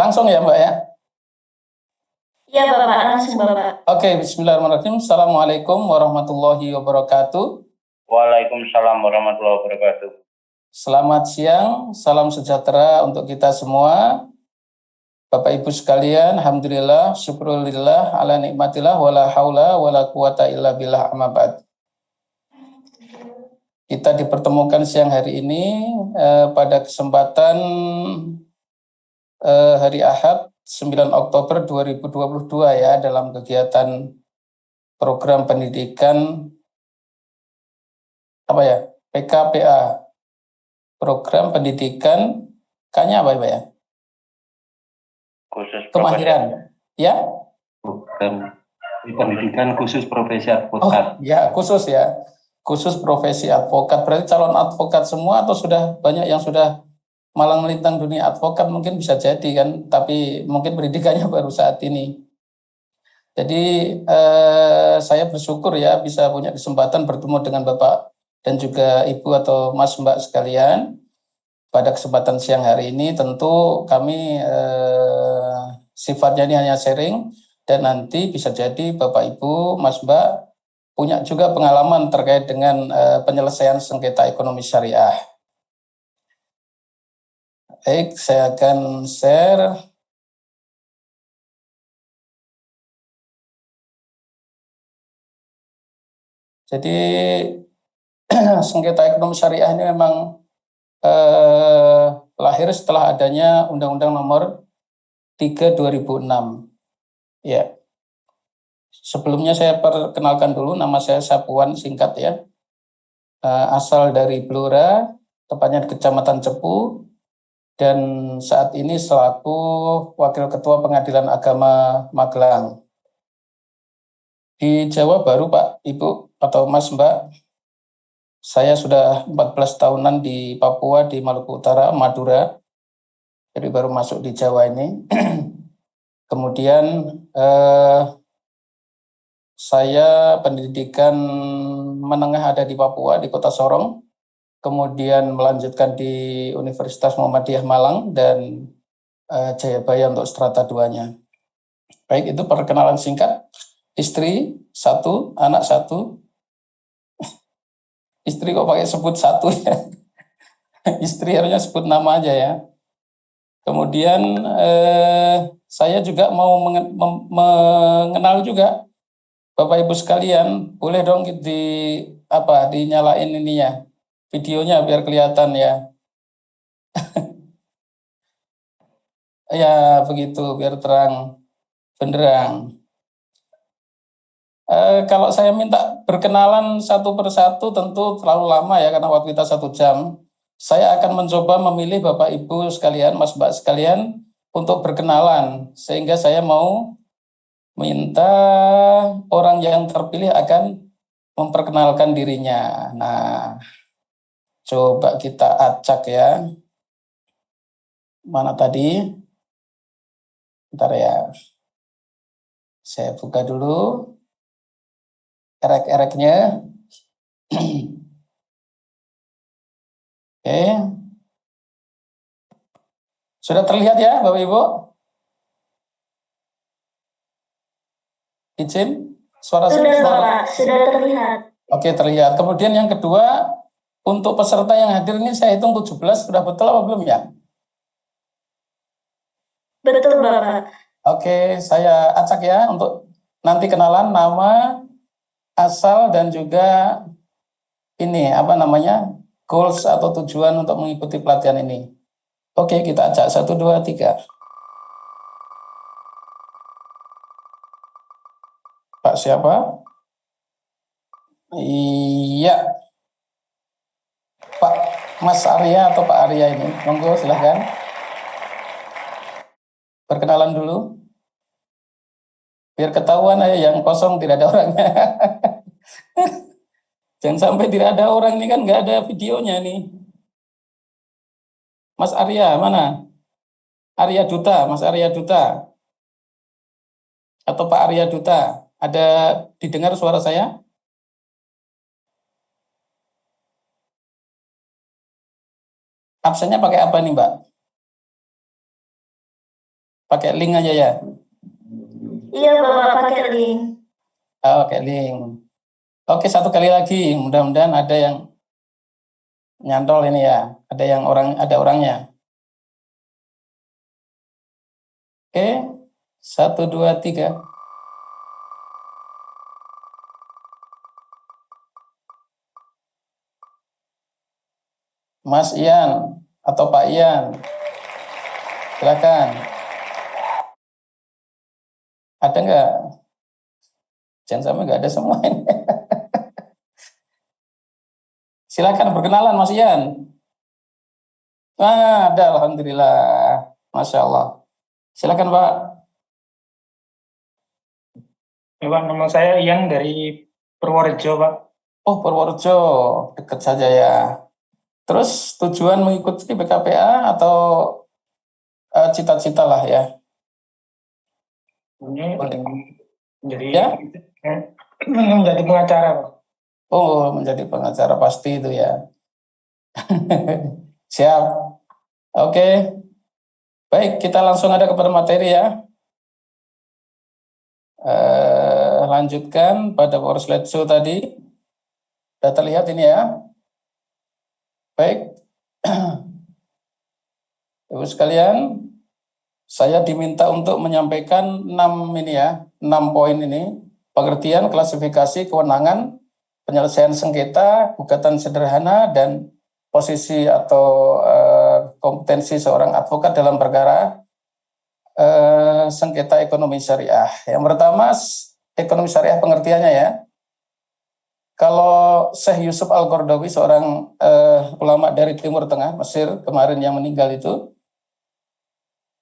Langsung ya Mbak ya? Iya Bapak, langsung Bapak. Oke, bismillahirrahmanirrahim. Assalamualaikum warahmatullahi wabarakatuh. Waalaikumsalam warahmatullahi wabarakatuh. Selamat siang, salam sejahtera untuk kita semua. Bapak Ibu sekalian, alhamdulillah, syukurillah, ala nikmatillah, wala haula, wala quwata illa billah amma ba'd. Kita dipertemukan siang hari ini pada kesempatan hari Ahad 9 Oktober 2022 ya, dalam kegiatan program pendidikan apa ya, PKPA, program pendidikan K-nya apa ya? Khusus Kemahiran, ya? program pendidikan khusus profesi advokat. Oh, ya, khusus ya. Khusus profesi advokat. Berarti calon advokat semua atau sudah banyak yang sudah malang melintang dunia advokat, mungkin bisa jadi kan, tapi mungkin pendidikannya baru saat ini. Jadi saya bersyukur ya bisa punya kesempatan bertemu dengan Bapak dan juga Ibu atau Mas Mbak sekalian. Pada kesempatan siang hari ini tentu kami sifatnya ini hanya sharing, dan nanti bisa jadi Bapak Ibu, Mas Mbak punya juga pengalaman terkait dengan penyelesaian sengketa ekonomi syariah. Baik, saya akan share. Jadi sengketa ekonomi syariah ini memang lahir setelah adanya Undang-Undang Nomor 3 2006. Ya. Sebelumnya saya perkenalkan dulu, nama saya Sapuan, singkat ya. Asal dari Blora, tepatnya di Kecamatan Cepu, dan saat ini selaku Wakil Ketua Pengadilan Agama Magelang. Di Jawa baru Pak, Ibu, atau Mas Mbak, saya sudah 14 tahunan di Papua, di Maluku Utara, Madura, jadi baru masuk di Jawa ini. Kemudian saya pendidikan menengah ada di Papua, di Kota Sorong, kemudian melanjutkan di Universitas Muhammadiyah Malang, dan Jayabaya untuk strata 2-nya. Baik, itu perkenalan singkat. Istri 1, anak 1. Istri kok pakai sebut 1 ya? Istri harusnya sebut nama aja ya. Kemudian saya juga mau mengenal juga Bapak Ibu sekalian. Boleh dong dinyalain ininya, videonya biar kelihatan ya. Ya begitu, biar terang benderang. Kalau saya minta berkenalan satu persatu tentu terlalu lama ya, karena waktu kita 1 jam. Saya akan mencoba memilih Bapak Ibu sekalian, Mas Mbak sekalian untuk berkenalan, sehingga saya mau minta orang yang terpilih akan memperkenalkan dirinya. Nah, coba kita acak ya. Mana tadi? Bentar ya. Saya buka dulu erek-ereknya. Oke. Sudah terlihat ya Bapak Ibu? Izin? Suara Sudah suara. Bapak, sudah terlihat. Oke, terlihat. Kemudian yang kedua, untuk peserta yang hadir ini saya hitung 17, sudah betul apa belum ya? Betul Bapak. Oke, saya acak ya untuk nanti kenalan nama, asal, dan juga ini apa namanya, goals atau tujuan untuk mengikuti pelatihan ini. Oke, kita acak 1, 2, 3. Pak siapa? Iya, Pak Mas Arya atau Pak Arya ini. Monggo silahkan. Perkenalan dulu. Biar ketahuan aja yang kosong tidak ada orangnya. Jangan sampai tidak ada orang, ini kan nggak ada videonya nih. Mas Arya mana? Arya Duta, Mas Arya Duta. Atau Pak Arya Duta. Ada didengar suara saya? Absennya pakai apa nih Mbak? Pakai link aja ya. Iya Bapak, pakai link. Oke, link. Oke, satu kali lagi. Mudah-mudahan ada yang nyantol ini ya. Ada orangnya. Oke, 1, 2, 3. Mas Ian atau Pak Ian, silakan. Ada nggak? Jangan sampai nggak ada semua ini. Silakan perkenalan Mas Ian. Ada, alhamdulillah, masya Allah. Silakan Pak. Ya, Pak, nama saya Ian dari Purworejo, Pak. Oh, Purworejo, dekat saja ya. Terus tujuan mengikuti PKPA atau cita-cita lah ya? Ini menjadi Ya? menjadi pengacara, Pak. Oh, menjadi pengacara pasti itu ya. Siap. Oke. Baik, kita langsung ada kepada materi ya. Lanjutkan pada power slideshow tadi. Sudah terlihat ini ya. Baik. Ibu sekalian, saya diminta untuk menyampaikan 6 poin ini. Pengertian, klasifikasi, kewenangan, penyelesaian sengketa, gugatan sederhana, dan posisi atau kompetensi seorang advokat dalam perkara sengketa ekonomi syariah. Yang pertama, ekonomi syariah pengertiannya ya. Kalau Syekh Yusuf Al-Qaradawi, seorang ulama dari Timur Tengah, Mesir, kemarin yang meninggal itu,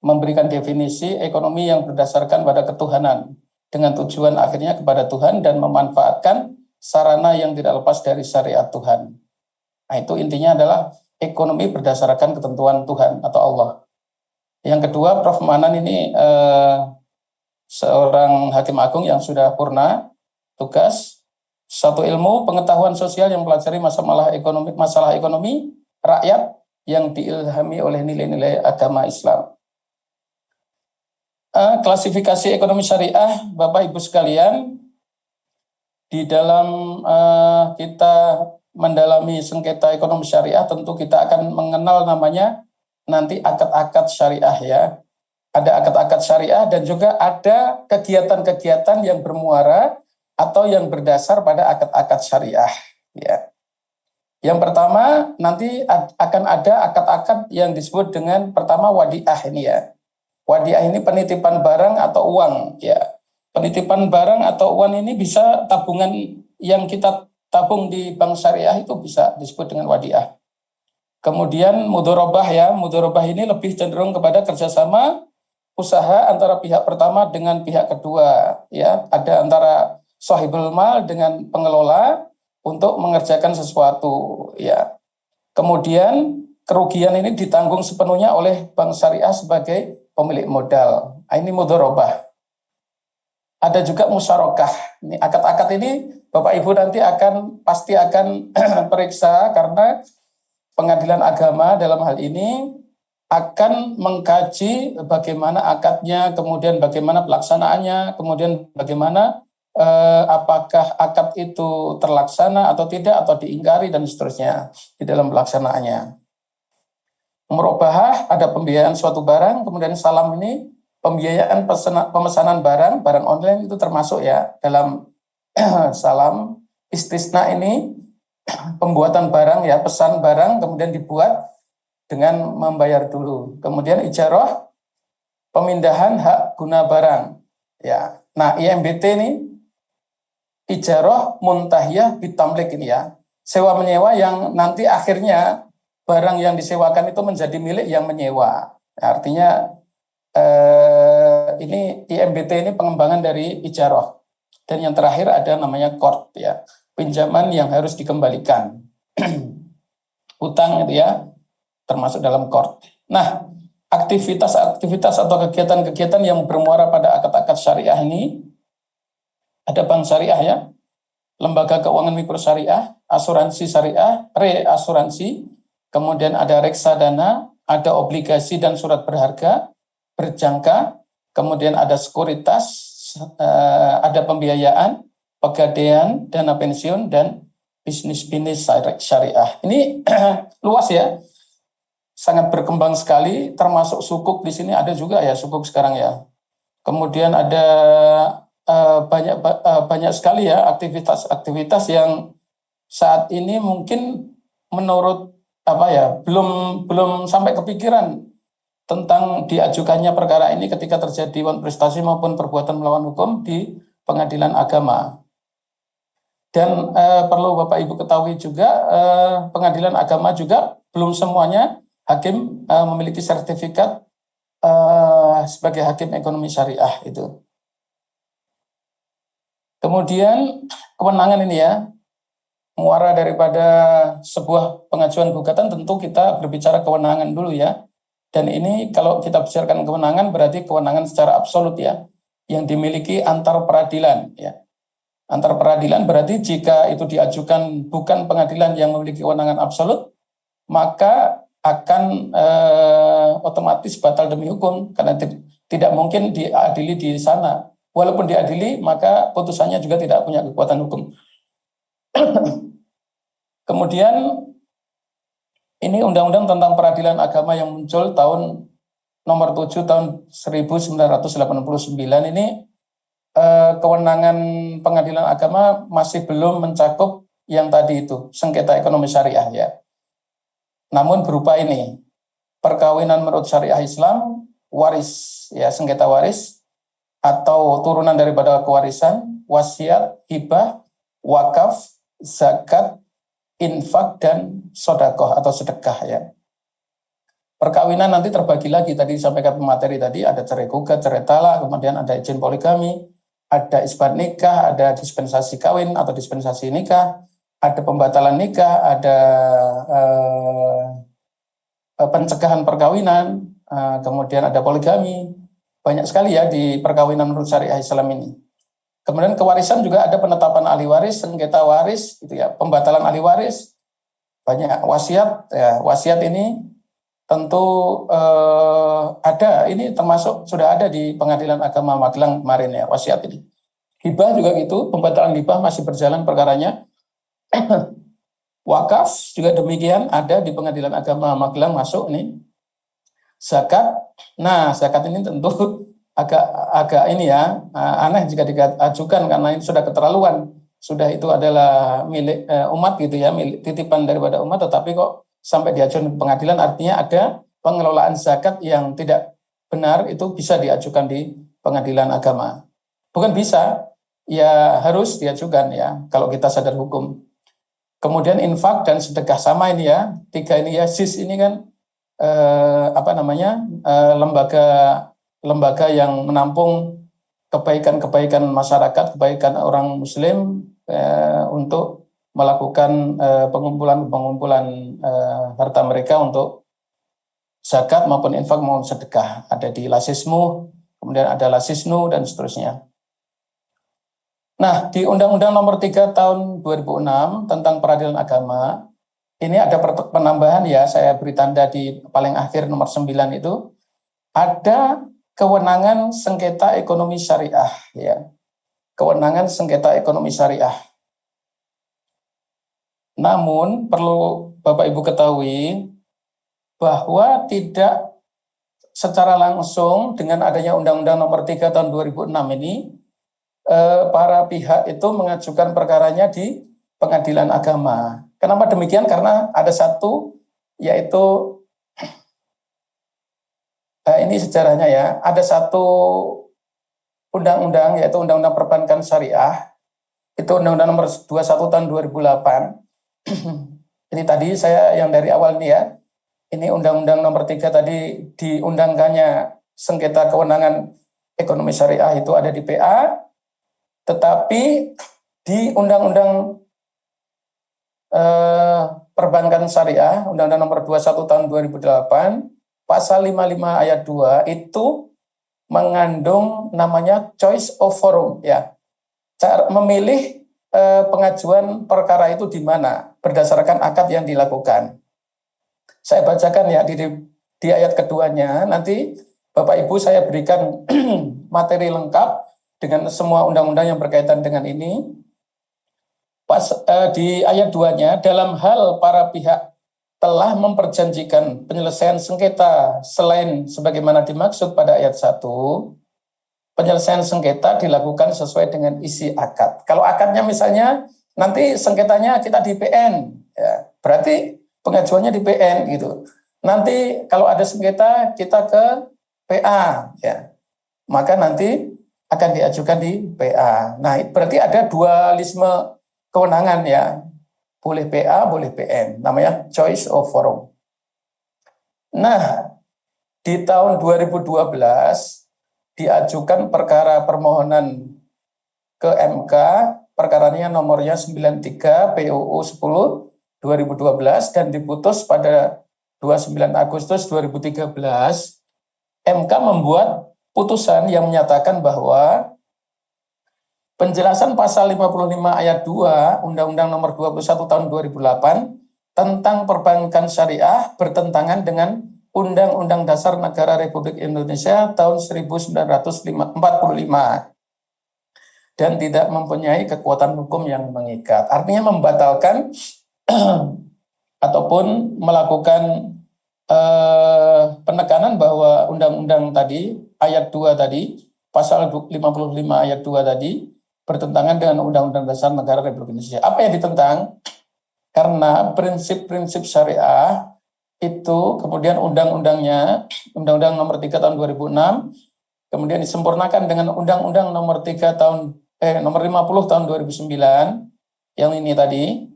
memberikan definisi ekonomi yang berdasarkan pada ketuhanan, dengan tujuan akhirnya kepada Tuhan dan memanfaatkan sarana yang tidak lepas dari syariat Tuhan. Nah, itu intinya adalah ekonomi berdasarkan ketentuan Tuhan atau Allah. Yang kedua, Prof. Manan ini seorang hakim agung yang sudah purna tugas. Satu ilmu pengetahuan sosial yang mempelajari masalah ekonomi rakyat yang diilhami oleh nilai-nilai agama Islam. Klasifikasi ekonomi syariah, Bapak Ibu sekalian, di dalam kita mendalami sengketa ekonomi syariah, tentu kita akan mengenal namanya nanti akad-akad syariah ya. Ada akad-akad syariah dan juga ada kegiatan-kegiatan yang bermuara atau yang berdasar pada akad-akad syariah ya. Yang pertama nanti akan ada akad-akad yang disebut dengan pertama wadiah ini ya. Wadiah ini penitipan barang atau uang ya. Penitipan barang atau uang ini bisa tabungan yang kita tabung di bank syariah itu bisa disebut dengan wadiah. Kemudian mudharabah ya, mudharabah ini lebih cenderung kepada kerjasama usaha antara pihak pertama dengan pihak kedua ya. Ada antara sahibul mal dengan pengelola untuk mengerjakan sesuatu ya. Kemudian kerugian ini ditanggung sepenuhnya oleh bank syariah sebagai pemilik modal. Ini mudharabah. Ada juga musyarakah. Ini akad-akad ini Bapak Ibu nanti pasti akan periksa karena pengadilan agama dalam hal ini akan mengkaji bagaimana akadnya, kemudian bagaimana pelaksanaannya, kemudian bagaimana apakah akad itu terlaksana atau tidak, atau diingkari dan seterusnya di dalam pelaksanaannya. Murabahah ada pembiayaan suatu barang, kemudian salam ini pembiayaan pemesanan barang online itu termasuk ya dalam salam. Istisna ini pembuatan barang ya, pesan barang kemudian dibuat dengan membayar dulu. Kemudian ijarah pemindahan hak guna barang ya. Nah, IMBT ini ijarah muntahiyah bitamlik ini ya. Sewa menyewa yang nanti akhirnya barang yang disewakan itu menjadi milik yang menyewa. Artinya ini IMBT ini pengembangan dari ijarah. Dan yang terakhir ada namanya qard ya, pinjaman yang harus dikembalikan. Utang itu ya, termasuk dalam qard. Nah, aktivitas atau kegiatan-kegiatan yang bermuara pada akad-akad syariah ini, ada bank syariah ya, lembaga keuangan mikro syariah, asuransi syariah, reasuransi, kemudian ada reksadana, ada obligasi dan surat berharga, berjangka, kemudian ada sekuritas, ada pembiayaan, pegadaian, dana pensiun, dan bisnis syariah. Ini luas ya, sangat berkembang sekali, termasuk sukuk di sini ada juga ya sukuk sekarang ya. Kemudian ada banyak sekali ya aktivitas-aktivitas yang saat ini mungkin menurut belum sampai kepikiran tentang diajukannya perkara ini ketika terjadi prestasi maupun perbuatan melawan hukum di pengadilan agama. Dan perlu Bapak Ibu ketahui juga pengadilan agama juga belum semuanya hakim memiliki sertifikat sebagai hakim ekonomi syariah itu. Kemudian kewenangan ini ya, muara daripada sebuah pengajuan gugatan tentu kita berbicara kewenangan dulu ya. Dan ini kalau kita bicarakan kewenangan berarti kewenangan secara absolut ya, yang dimiliki antar peradilan ya. Antar peradilan berarti jika itu diajukan bukan pengadilan yang memiliki kewenangan absolut, maka akan otomatis batal demi hukum karena tidak mungkin diadili di sana. Walaupun diadili, maka putusannya juga tidak punya kekuatan hukum. Kemudian ini undang-undang tentang peradilan agama yang muncul tahun nomor 7 tahun 1989 ini kewenangan pengadilan agama masih belum mencakup yang tadi itu, sengketa ekonomi syariah ya. Namun berupa ini, perkawinan menurut syariah Islam, waris ya, sengketa waris atau turunan daripada kewarisan, wasiat, hibah, wakaf, zakat, infak, dan sodakoh atau sedekah ya. Perkawinan nanti terbagi lagi, tadi disampaikan pemateri tadi, ada cerai gugat, cerai talak, kemudian ada izin poligami, ada isbat nikah, ada dispensasi kawin atau dispensasi nikah, ada pembatalan nikah, ada pencegahan perkawinan, kemudian ada poligami, banyak sekali ya di perkawinan menurut syariah Islam ini. Kemudian kewarisan juga ada penetapan ahli waris, sengketa waris, itu ya, pembatalan ahli waris, banyak wasiat, ya, wasiat ini tentu ada, ini termasuk sudah ada di pengadilan agama Magelang kemarin ya, wasiat ini. Hibah juga gitu, pembatalan hibah masih berjalan perkaranya. Wakaf juga demikian, ada di pengadilan agama Magelang masuk nih. Zakat, nah zakat ini tentu agak ini ya, aneh jika diajukan karena ini sudah keterlaluan, sudah itu adalah milik umat gitu ya, milik titipan daripada umat, tetapi kok sampai diajukan pengadilan, artinya ada pengelolaan zakat yang tidak benar, itu bisa diajukan di pengadilan agama. Bukan bisa, ya harus diajukan ya kalau kita sadar hukum. Kemudian infak dan sedekah sama ini ya, tiga ini ya, SIS ini kan lembaga yang menampung kebaikan-kebaikan masyarakat, kebaikan orang Muslim untuk melakukan pengumpulan harta mereka untuk zakat maupun infak maupun sedekah. Ada di Lasismu, kemudian ada Lasisnu dan seterusnya. Nah, di Undang-Undang Nomor 3 Tahun 2006 tentang Peradilan Agama, ini ada penambahan ya, saya beri tanda di paling akhir nomor 9 itu, ada kewenangan sengketa ekonomi syariah ya. Kewenangan sengketa ekonomi syariah. Namun perlu Bapak Ibu ketahui bahwa tidak secara langsung dengan adanya Undang-Undang Nomor 3 Tahun 2006 ini para pihak itu mengajukan perkaranya di pengadilan agama. Kenapa demikian? Karena ada satu, yaitu ini sejarahnya ya, ada satu undang-undang, yaitu Undang-Undang Perbankan Syariah, itu Undang-Undang Nomor 21 Tahun 2008. Ini tadi saya yang dari awal nih ya, ini Undang-Undang Nomor 3 tadi diundangkannya sengketa kewenangan ekonomi syariah itu ada di PA, tetapi di Undang-Undang Perbankan Syariah, Undang-Undang Nomor 21 Tahun 2008, Pasal 55 Ayat 2 itu mengandung namanya choice of forum ya. Cara memilih pengajuan perkara itu di mana berdasarkan akad yang dilakukan. Saya bacakan ya di ayat keduanya, nanti Bapak Ibu saya berikan materi lengkap dengan semua undang-undang yang berkaitan dengan ini. Di ayat 2-nya, dalam hal para pihak telah memperjanjikan penyelesaian sengketa selain sebagaimana dimaksud pada ayat 1, penyelesaian sengketa dilakukan sesuai dengan isi akad. Kalau akadnya misalnya nanti sengketanya kita di PN, ya, berarti pengajuannya di PN gitu. Nanti kalau ada sengketa kita ke PA, ya, maka nanti akan diajukan di PA. Nah, berarti ada dualisme kewenangan ya, boleh PA, boleh PN, namanya choice of forum. Nah, di tahun 2012 diajukan perkara permohonan ke MK, perkaranya nomornya 93 PUU 10 2012 dan diputus pada 29 Agustus 2013. MK membuat putusan yang menyatakan bahwa penjelasan pasal 55 ayat 2 Undang-Undang nomor 21 tahun 2008 tentang perbankan syariah bertentangan dengan Undang-Undang Dasar Negara Republik Indonesia tahun 1945 dan tidak mempunyai kekuatan hukum yang mengikat. Artinya membatalkan ataupun melakukan penekanan bahwa undang-undang tadi, ayat 2 tadi, pasal 55 ayat 2 tadi, bertentangan dengan Undang-Undang Dasar Negara Republik Indonesia. Apa yang ditentang? Karena prinsip-prinsip syariah itu kemudian undang-undangnya, Undang-Undang nomor 3 tahun 2006, kemudian disempurnakan dengan Undang-Undang nomor 3 tahun nomor 50 tahun 2009, yang ini tadi,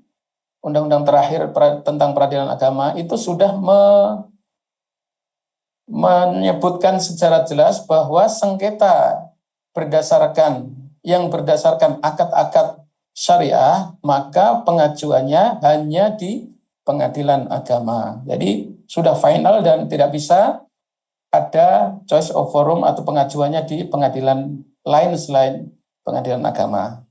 Undang-Undang terakhir tentang peradilan agama, itu sudah menyebutkan secara jelas bahwa sengketa yang berdasarkan akad-akad syariah, maka pengajuannya hanya di pengadilan agama. Jadi sudah final dan tidak bisa ada choice of forum atau pengajuannya di pengadilan lain selain pengadilan agama.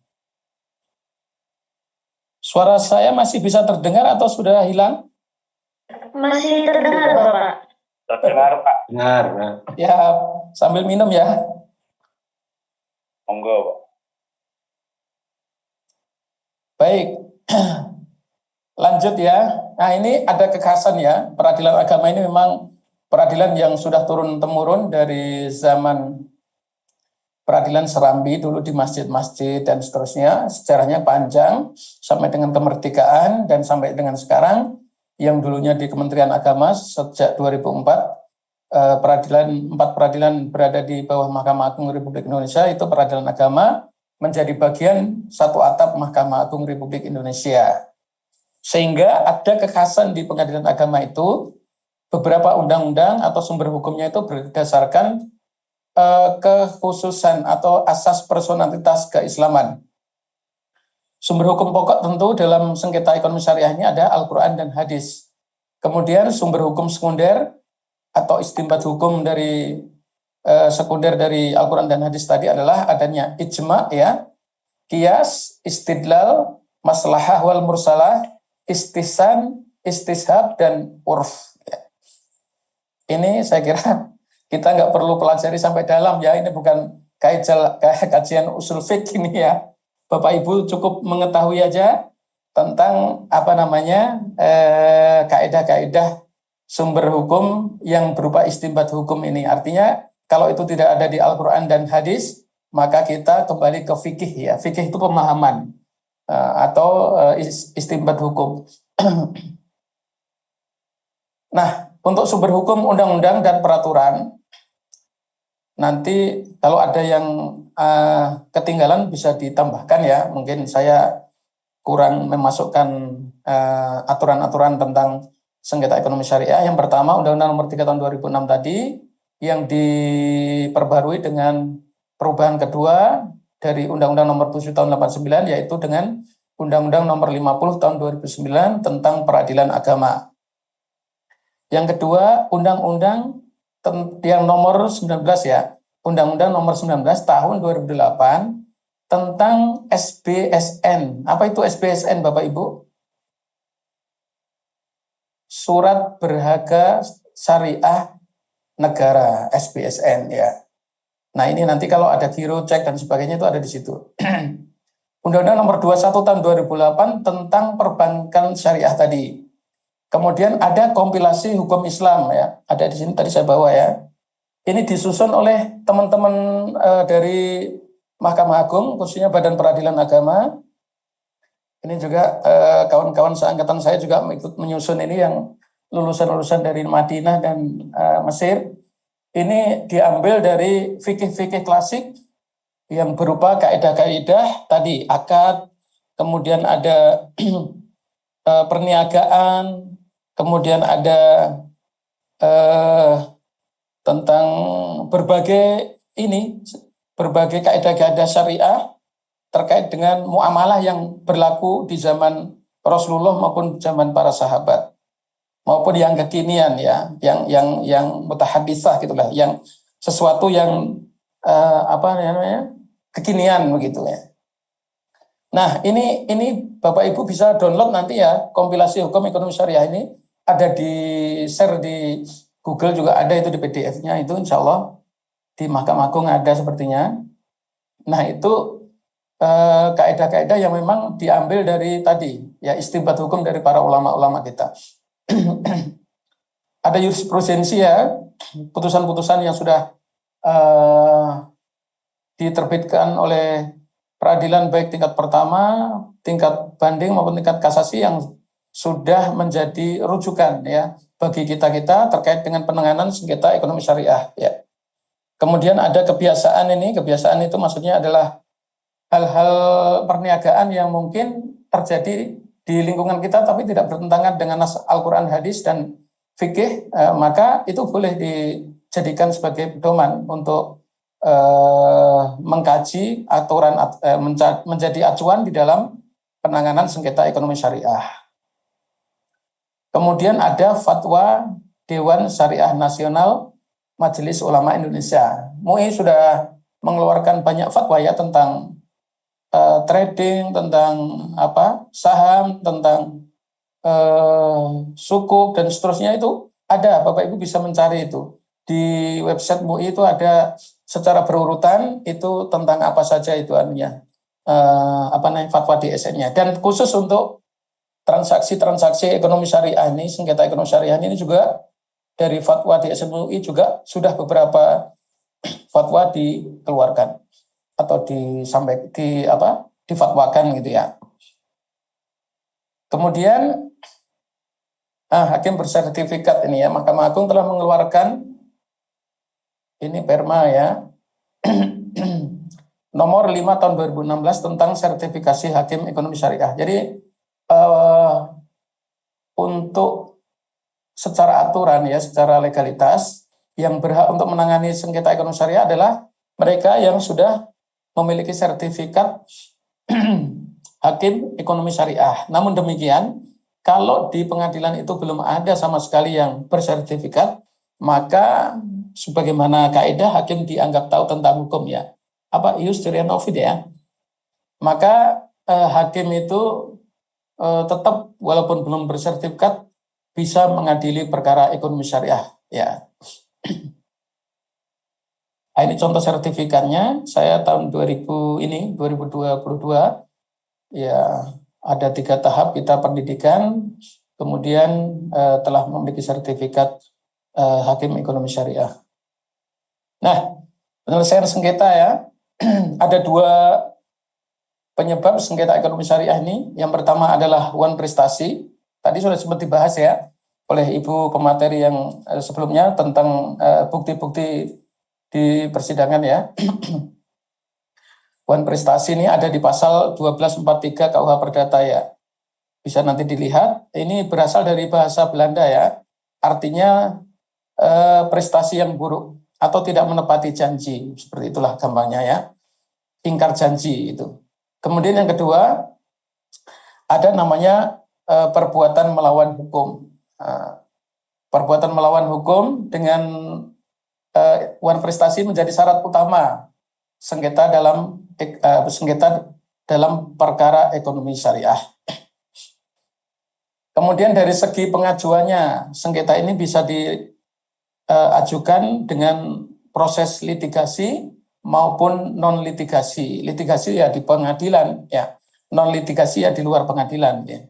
Suara saya masih bisa terdengar atau sudah hilang? Masih terdengar, Bapak. Terdengar, Pak. Dengar. Ya, sambil minum ya. Monggo, Pak. Baik, lanjut ya. Nah, ini ada kekhasan ya. Peradilan agama ini memang peradilan yang sudah turun-temurun dari zaman peradilan Serambi dulu di masjid-masjid dan seterusnya. Sejarahnya panjang sampai dengan kemerdekaan dan sampai dengan sekarang, yang dulunya di Kementerian Agama sejak 2004. Empat peradilan berada di bawah Mahkamah Agung Republik Indonesia, itu peradilan agama menjadi bagian satu atap Mahkamah Agung Republik Indonesia. Sehingga ada kekhasan di pengadilan agama itu, beberapa undang-undang atau sumber hukumnya itu berdasarkan kekhususan atau asas personalitas keislaman. Sumber hukum pokok tentu dalam sengketa ekonomi syariah ini ada Al-Quran dan hadis. Kemudian sumber hukum sekunder atau istinbat hukum dari sekunder dari Al-Quran dan hadis tadi adalah adanya ijma ya, qiyas, istidlal, maslahah wal mursalah, istihsan, istishab, dan urf. Ya. Ini saya kira kita nggak perlu pelajari sampai dalam ya, ini bukan kajian usul fiqh ini ya. Bapak Ibu cukup mengetahui aja tentang kaidah-kaidah sumber hukum yang berupa istinbat hukum ini. Artinya kalau itu tidak ada di Al-Quran dan hadis, maka kita kembali ke fikih ya. Fikih itu pemahaman atau istinbat hukum. Nah, untuk sumber hukum undang-undang dan peraturan, nanti kalau ada yang ketinggalan bisa ditambahkan ya. Mungkin saya kurang memasukkan aturan-aturan tentang sengketa ekonomi syariah. Yang pertama, Undang-Undang nomor 3 tahun 2006 tadi, yang diperbarui dengan perubahan kedua dari Undang-Undang nomor 7 tahun 89, yaitu dengan Undang-Undang nomor 50 tahun 2009 tentang peradilan agama. Yang kedua, Undang-Undang yang nomor 19 ya, Undang-Undang nomor 19 tahun 2008 tentang SBSN. Apa itu SBSN, Bapak Ibu? Surat Berharga Syariah negara SBSN ya. Nah ini nanti kalau ada giro cek dan sebagainya itu ada di situ. Undang-Undang Nomor 21 tahun 2008 tentang perbankan syariah tadi. Kemudian ada kompilasi hukum Islam ya, ada di sini tadi saya bawa ya. Ini disusun oleh teman-teman dari Mahkamah Agung, khususnya Badan Peradilan Agama. Ini juga kawan-kawan seangkatan saya juga ikut menyusun ini yang lulusan-lulusan dari Madinah dan Mesir. Ini diambil dari fikih-fikih klasik yang berupa kaidah-kaidah tadi akad, kemudian ada perniagaan, kemudian ada tentang berbagai kaidah-kaidah syariah terkait dengan muamalah yang berlaku di zaman Rasulullah maupun zaman para sahabat, maupun yang kekinian ya, yang mutahaditsah gitulah, yang sesuatu yang kekinian begitu ya. Nah, ini Bapak Ibu bisa download nanti ya, kompilasi hukum ekonomi syariah ini ada di share di Google juga ada itu di PDF-nya itu insya Allah di Mahkamah Agung ada sepertinya. Nah, itu kaidah-kaidah yang memang diambil dari tadi ya istinbat hukum dari para ulama-ulama kita. Ada jurisprudensi ya, putusan-putusan yang sudah diterbitkan oleh peradilan baik tingkat pertama, tingkat banding maupun tingkat kasasi yang sudah menjadi rujukan ya bagi kita-kita terkait dengan penanganan sengketa ekonomi syariah ya. Kemudian ada kebiasaan itu maksudnya adalah hal-hal perniagaan yang mungkin terjadi di lingkungan kita tapi tidak bertentangan dengan nas Al-Quran, hadis dan fikih, maka itu boleh dijadikan sebagai pedoman untuk mengkaji aturan menjadi acuan di dalam penanganan sengketa ekonomi syariah. Kemudian ada fatwa Dewan Syariah Nasional Majelis Ulama Indonesia. MUI sudah mengeluarkan banyak fatwa ya tentang trading, tentang saham, tentang sukuk dan seterusnya itu ada. Bapak Ibu bisa mencari itu di website MUI itu ada secara berurutan itu tentang apa saja itu fatwa DSN-nya. Dan khusus untuk transaksi ekonomi syariah ini, sengketa ekonomi syariah ini juga dari fatwa DSN MUI juga sudah beberapa fatwa dikeluarkan atau difatwakan gitu ya. Kemudian hakim bersertifikat ini ya, Mahkamah Agung telah mengeluarkan ini perma ya nomor 5 tahun 2016 tentang sertifikasi hakim ekonomi syariah. Jadi untuk secara aturan ya, secara legalitas yang berhak untuk menangani sengketa ekonomi syariah adalah mereka yang sudah memiliki sertifikat hakim ekonomi syariah. Namun demikian, kalau di pengadilan itu belum ada sama sekali yang bersertifikat, maka sebagaimana kaidah hakim dianggap tahu tentang hukum ya. Ius novit ya. Maka hakim itu tetap walaupun belum bersertifikat bisa mengadili perkara ekonomi syariah ya. Ini contoh sertifikatnya, saya tahun 2022 ya, ada 3 tahap kita pendidikan, kemudian telah memiliki sertifikat hakim ekonomi syariah. Nah, penyelesaian sengketa ya, ada 2 penyebab sengketa ekonomi syariah ini. Yang pertama adalah wan prestasi, tadi sudah sempat dibahas ya oleh Ibu pemateri yang sebelumnya tentang bukti-bukti di persidangan ya. Wan prestasi ini ada di pasal 1243 KUH Perdata ya. Bisa nanti dilihat, ini berasal dari bahasa Belanda ya. Artinya prestasi yang buruk atau tidak menepati janji. Seperti itulah gampangnya ya. Ingkar janji itu. Kemudian yang kedua, ada namanya perbuatan melawan hukum. Perbuatan melawan hukum dengan wan prestasi menjadi syarat utama sengketa dalam perkara ekonomi syariah. Kemudian dari segi pengajuannya, sengketa ini bisa ajukan dengan proses litigasi maupun non litigasi. Litigasi ya di pengadilan, ya. Non litigasi ya di luar pengadilan, ya.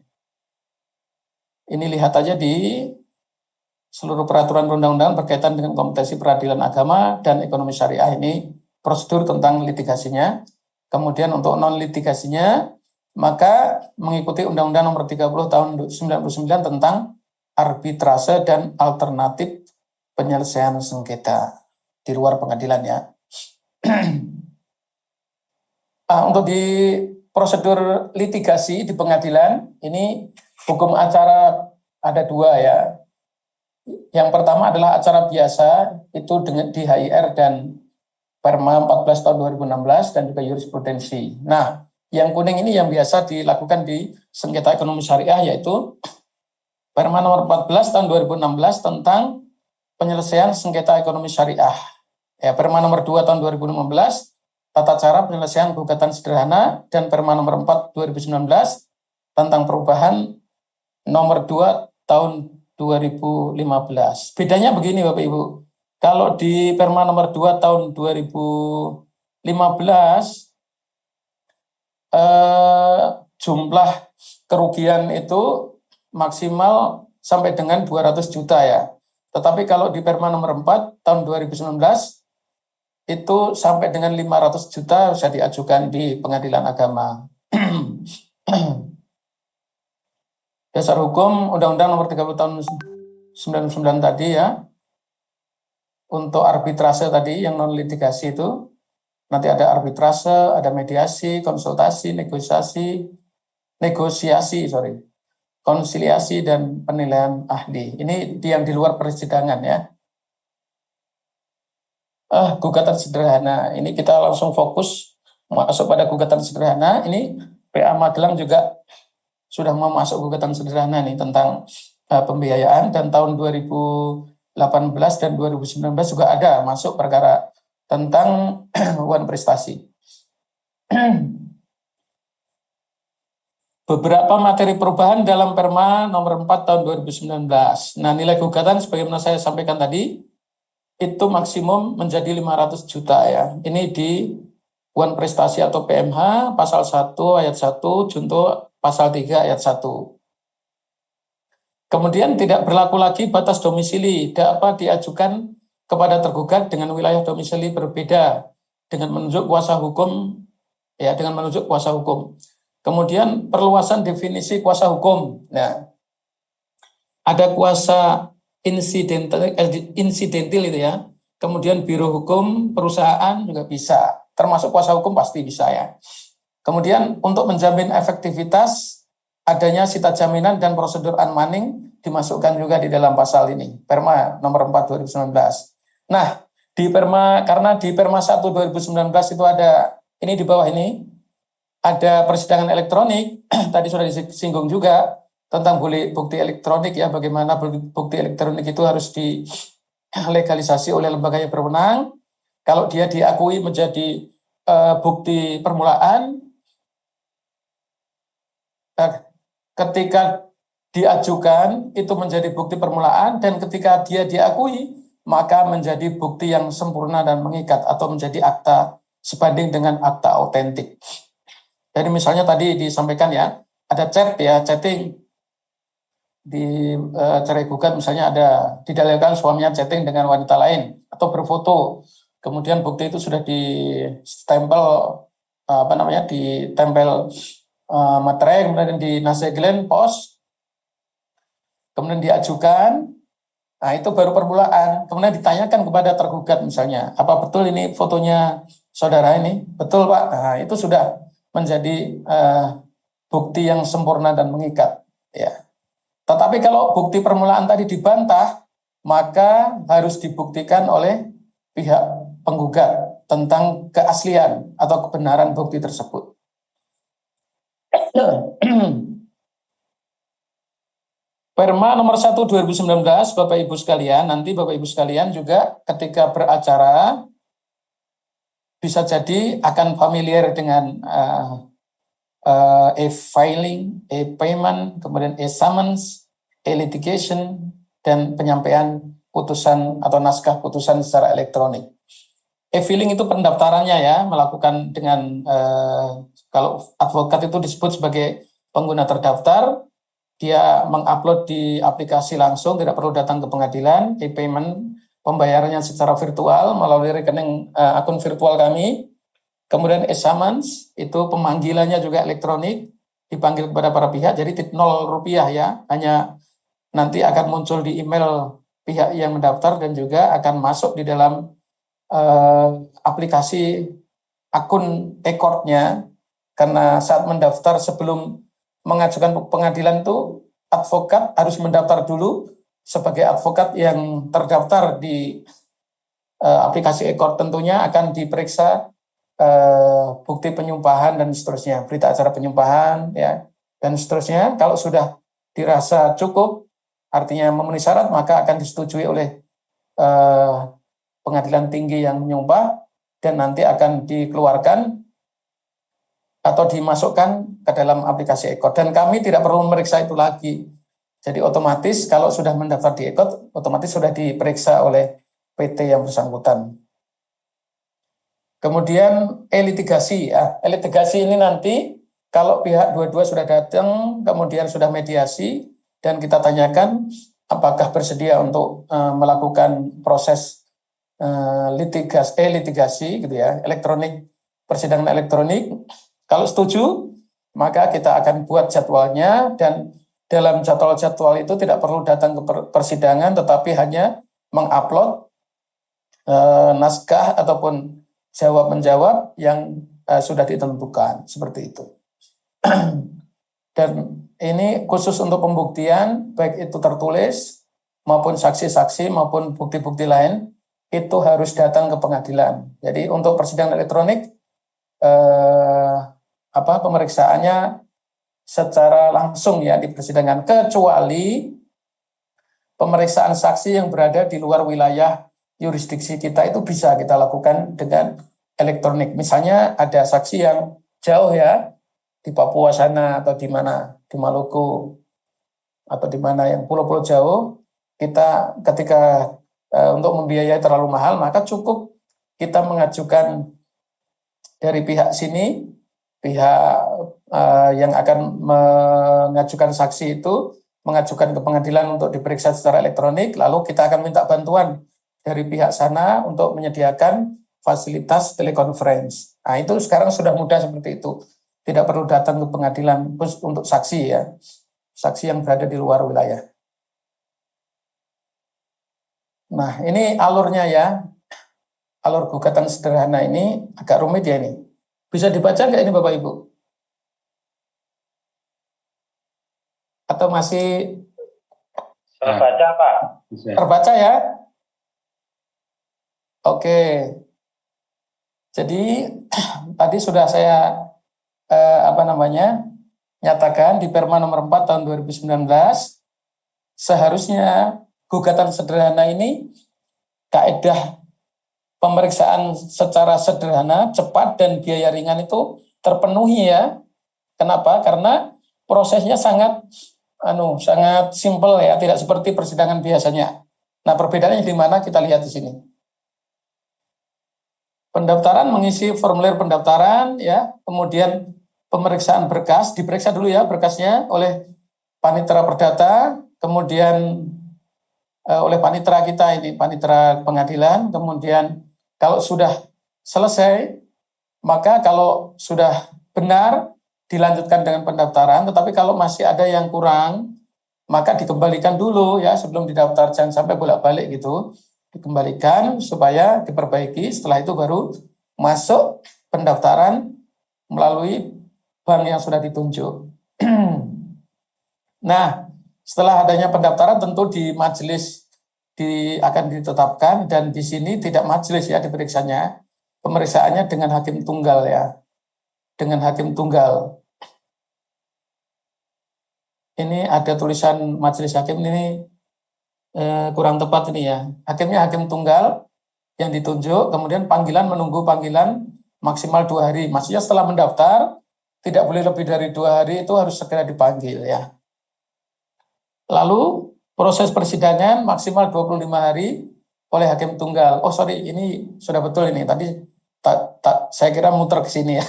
Ini lihat aja di seluruh peraturan perundang-undangan berkaitan dengan kompetensi peradilan agama dan ekonomi syariah, ini prosedur tentang litigasinya. Kemudian untuk non litigasinya, maka mengikuti Undang-Undang Nomor 30 Tahun 99 tentang arbitrase dan alternatif penyelesaian sengketa di luar pengadilan, ya. Untuk di prosedur litigasi di pengadilan, ini hukum acara ada dua, ya. Yang pertama adalah acara biasa, itu dengan di HIR dan Perma 14 tahun 2016 dan juga jurisprudensi. Nah, yang kuning ini yang biasa dilakukan di sengketa ekonomi syariah, yaitu Perma nomor 14 tahun 2016 tentang penyelesaian sengketa ekonomi syariah. Ya, Perma nomor 2 tahun 2015 tata cara penyelesaian gugatan sederhana, dan Perma nomor 4 2019 tentang perubahan nomor 2 tahun 2015. Bedanya begini Bapak Ibu. Kalau di Perma nomor 2 tahun 2015 jumlah kerugian itu maksimal sampai dengan 200 juta, ya. Tetapi kalau di Perma nomor 4 tahun 2019 itu sampai dengan 500 juta bisa diajukan di pengadilan agama. Dasar hukum Undang-Undang Nomor 30 Tahun 99 tadi, ya. Untuk arbitrase tadi yang non litigasi itu nanti ada arbitrase, ada mediasi, konsultasi, konsiliasi dan penilaian ahli. Ini yang di luar persidangan, ya. Gugatan sederhana. Ini kita langsung fokus masuk pada gugatan sederhana. Ini PA Magelang juga sudah mau masuk gugatan sederhana nih tentang pembiayaan, dan tahun 2018 dan 2019 juga ada masuk perkara tentang wan prestasi. Beberapa materi perubahan dalam Perma nomor 4 tahun 2019. Nah, nilai gugatan sebagaimana saya sampaikan tadi itu maksimum menjadi 500 juta, ya. Ini di wan prestasi atau PMH pasal 1 ayat 1 junto pasal 3 ayat 1. Kemudian tidak berlaku lagi batas domisili dapat diajukan kepada tergugat dengan wilayah domisili berbeda dengan menunjuk kuasa hukum, ya, dengan menunjuk kuasa hukum. Kemudian perluasan definisi kuasa hukum. Nah, ada kuasa insidentil itu, ya. Kemudian biro hukum perusahaan juga bisa, termasuk kuasa hukum pasti bisa, ya. Kemudian untuk menjamin efektivitas adanya sita jaminan dan prosedur unmanning dimasukkan juga di dalam pasal ini, Perma nomor 4 2019. Nah, karena di Perma 1 2019 itu ada, ini di bawah ini, ada persidangan elektronik, tadi sudah disinggung juga, tentang bukti elektronik, ya, bagaimana bukti elektronik itu harus dilegalisasi oleh lembaga yang berwenang. Kalau dia diakui menjadi bukti permulaan, ketika diajukan itu menjadi bukti permulaan, dan ketika dia diakui maka menjadi bukti yang sempurna dan mengikat atau menjadi akta sebanding dengan akta autentik. Jadi misalnya tadi disampaikan, ya, ada chatting di cerai gugat, misalnya ada didalilkan suaminya chatting dengan wanita lain atau berfoto, kemudian bukti itu sudah ditempel materai, kemudian dinasegelen pos, kemudian diajukan. Nah, itu baru permulaan. Kemudian ditanyakan kepada tergugat misalnya, apa betul ini fotonya saudara ini? Betul, Pak. Nah, itu sudah menjadi bukti yang sempurna dan mengikat, ya. Tetapi kalau bukti permulaan tadi dibantah, maka harus dibuktikan oleh pihak penggugat tentang keaslian atau kebenaran bukti tersebut. Perma nomor 1 2019, Bapak Ibu sekalian, nanti Bapak Ibu sekalian juga ketika beracara bisa jadi akan familiar dengan e-filing, e-payment, kemudian e-summons, e-litigation, dan penyampaian putusan atau naskah putusan secara elektronik. E-filing itu pendaftarannya ya, melakukan dengan kalau advokat itu disebut sebagai pengguna terdaftar, dia mengupload di aplikasi langsung, tidak perlu datang ke pengadilan. E-payment, pembayarannya secara virtual melalui rekening akun virtual kami. Kemudian e-summons, itu pemanggilannya juga elektronik, dipanggil kepada para pihak, jadi Rp0 ya, hanya nanti akan muncul di email pihak yang mendaftar dan juga akan masuk di dalam aplikasi akun e-court-nya, karena saat mendaftar sebelum mengajukan pengadilan itu advokat harus mendaftar dulu sebagai advokat yang terdaftar di aplikasi e-court, tentunya akan diperiksa bukti penyumpahan dan seterusnya, berita acara penyumpahan ya dan seterusnya. Kalau sudah dirasa cukup, artinya memenuhi syarat, maka akan disetujui oleh pengadilan tinggi yang menyumpah dan nanti akan dikeluarkan atau dimasukkan ke dalam aplikasi e-court. Dan kami tidak perlu memeriksa itu lagi. Jadi otomatis kalau sudah mendaftar di e-court, otomatis sudah diperiksa oleh PT yang bersangkutan. Kemudian e-litigasi ya. E-litigasi ini nanti kalau pihak dua-dua sudah datang, kemudian sudah mediasi dan kita tanyakan apakah bersedia untuk melakukan proses litigasi gitu ya, elektronik, persidangan elektronik. Kalau setuju, maka kita akan buat jadwalnya, dan dalam jadwal-jadwal itu tidak perlu datang ke persidangan, tetapi hanya mengupload naskah ataupun jawab-menjawab yang sudah ditentukan, seperti itu. Dan ini khusus untuk pembuktian, baik itu tertulis maupun saksi-saksi maupun bukti-bukti lain, itu harus datang ke pengadilan. Jadi untuk persidangan elektronik, pemeriksaannya secara langsung ya di persidangan, kecuali pemeriksaan saksi yang berada di luar wilayah yurisdiksi kita, itu bisa kita lakukan dengan elektronik. Misalnya ada saksi yang jauh ya, di Papua sana atau di mana, di Maluku atau di mana yang pulau-pulau jauh, kita ketika untuk membiayai terlalu mahal, maka cukup kita mengajukan dari pihak sini, pihak yang akan mengajukan saksi itu mengajukan ke pengadilan untuk diperiksa secara elektronik, lalu kita akan minta bantuan dari pihak sana untuk menyediakan fasilitas telekonferensi. Nah, itu sekarang sudah mudah seperti itu. Tidak perlu datang ke pengadilan khusus untuk saksi ya. Saksi yang berada di luar wilayah. Nah, ini alurnya ya. Alur gugatan sederhana ini agak rumit ya ini. Bisa dibaca nggak ini Bapak Ibu? Atau masih Terbaca, Pak. terbaca ya? Oke. Jadi tadi sudah saya nyatakan di Perma nomor 4 tahun 2019, seharusnya gugatan sederhana ini kaedah pemeriksaan secara sederhana, cepat dan biaya ringan itu terpenuhi ya. Kenapa? Karena prosesnya sangat simpel ya, tidak seperti persidangan biasanya. Nah, perbedaannya di mana kita lihat di sini. Pendaftaran, mengisi formulir pendaftaran ya, kemudian pemeriksaan berkas, diperiksa dulu ya berkasnya oleh panitera perdata, kemudian oleh panitera kita ini, panitera pengadilan, kemudian kalau sudah selesai, maka kalau sudah benar dilanjutkan dengan pendaftaran, tetapi kalau masih ada yang kurang, maka dikembalikan dulu ya sebelum didaftar, jangan sampai bolak-balik gitu. Dikembalikan supaya diperbaiki, setelah itu baru masuk pendaftaran melalui bank yang sudah ditunjuk. Nah, setelah adanya pendaftaran tentu di majelis akan ditetapkan, dan di sini tidak majelis ya diperiksanya, pemeriksaannya dengan hakim tunggal ya, dengan hakim tunggal. Ini ada tulisan majelis hakim ini kurang tepat ini ya. Hakimnya hakim tunggal yang ditunjuk, kemudian panggilan menunggu panggilan maksimal 2 hari. Maksudnya setelah mendaftar tidak boleh lebih dari 2 hari, itu harus segera dipanggil ya. Lalu Proses persidangan maksimal 25 hari oleh hakim tunggal. Oh sorry, ini sudah betul ini. Tadi saya kira muter ke sini ya.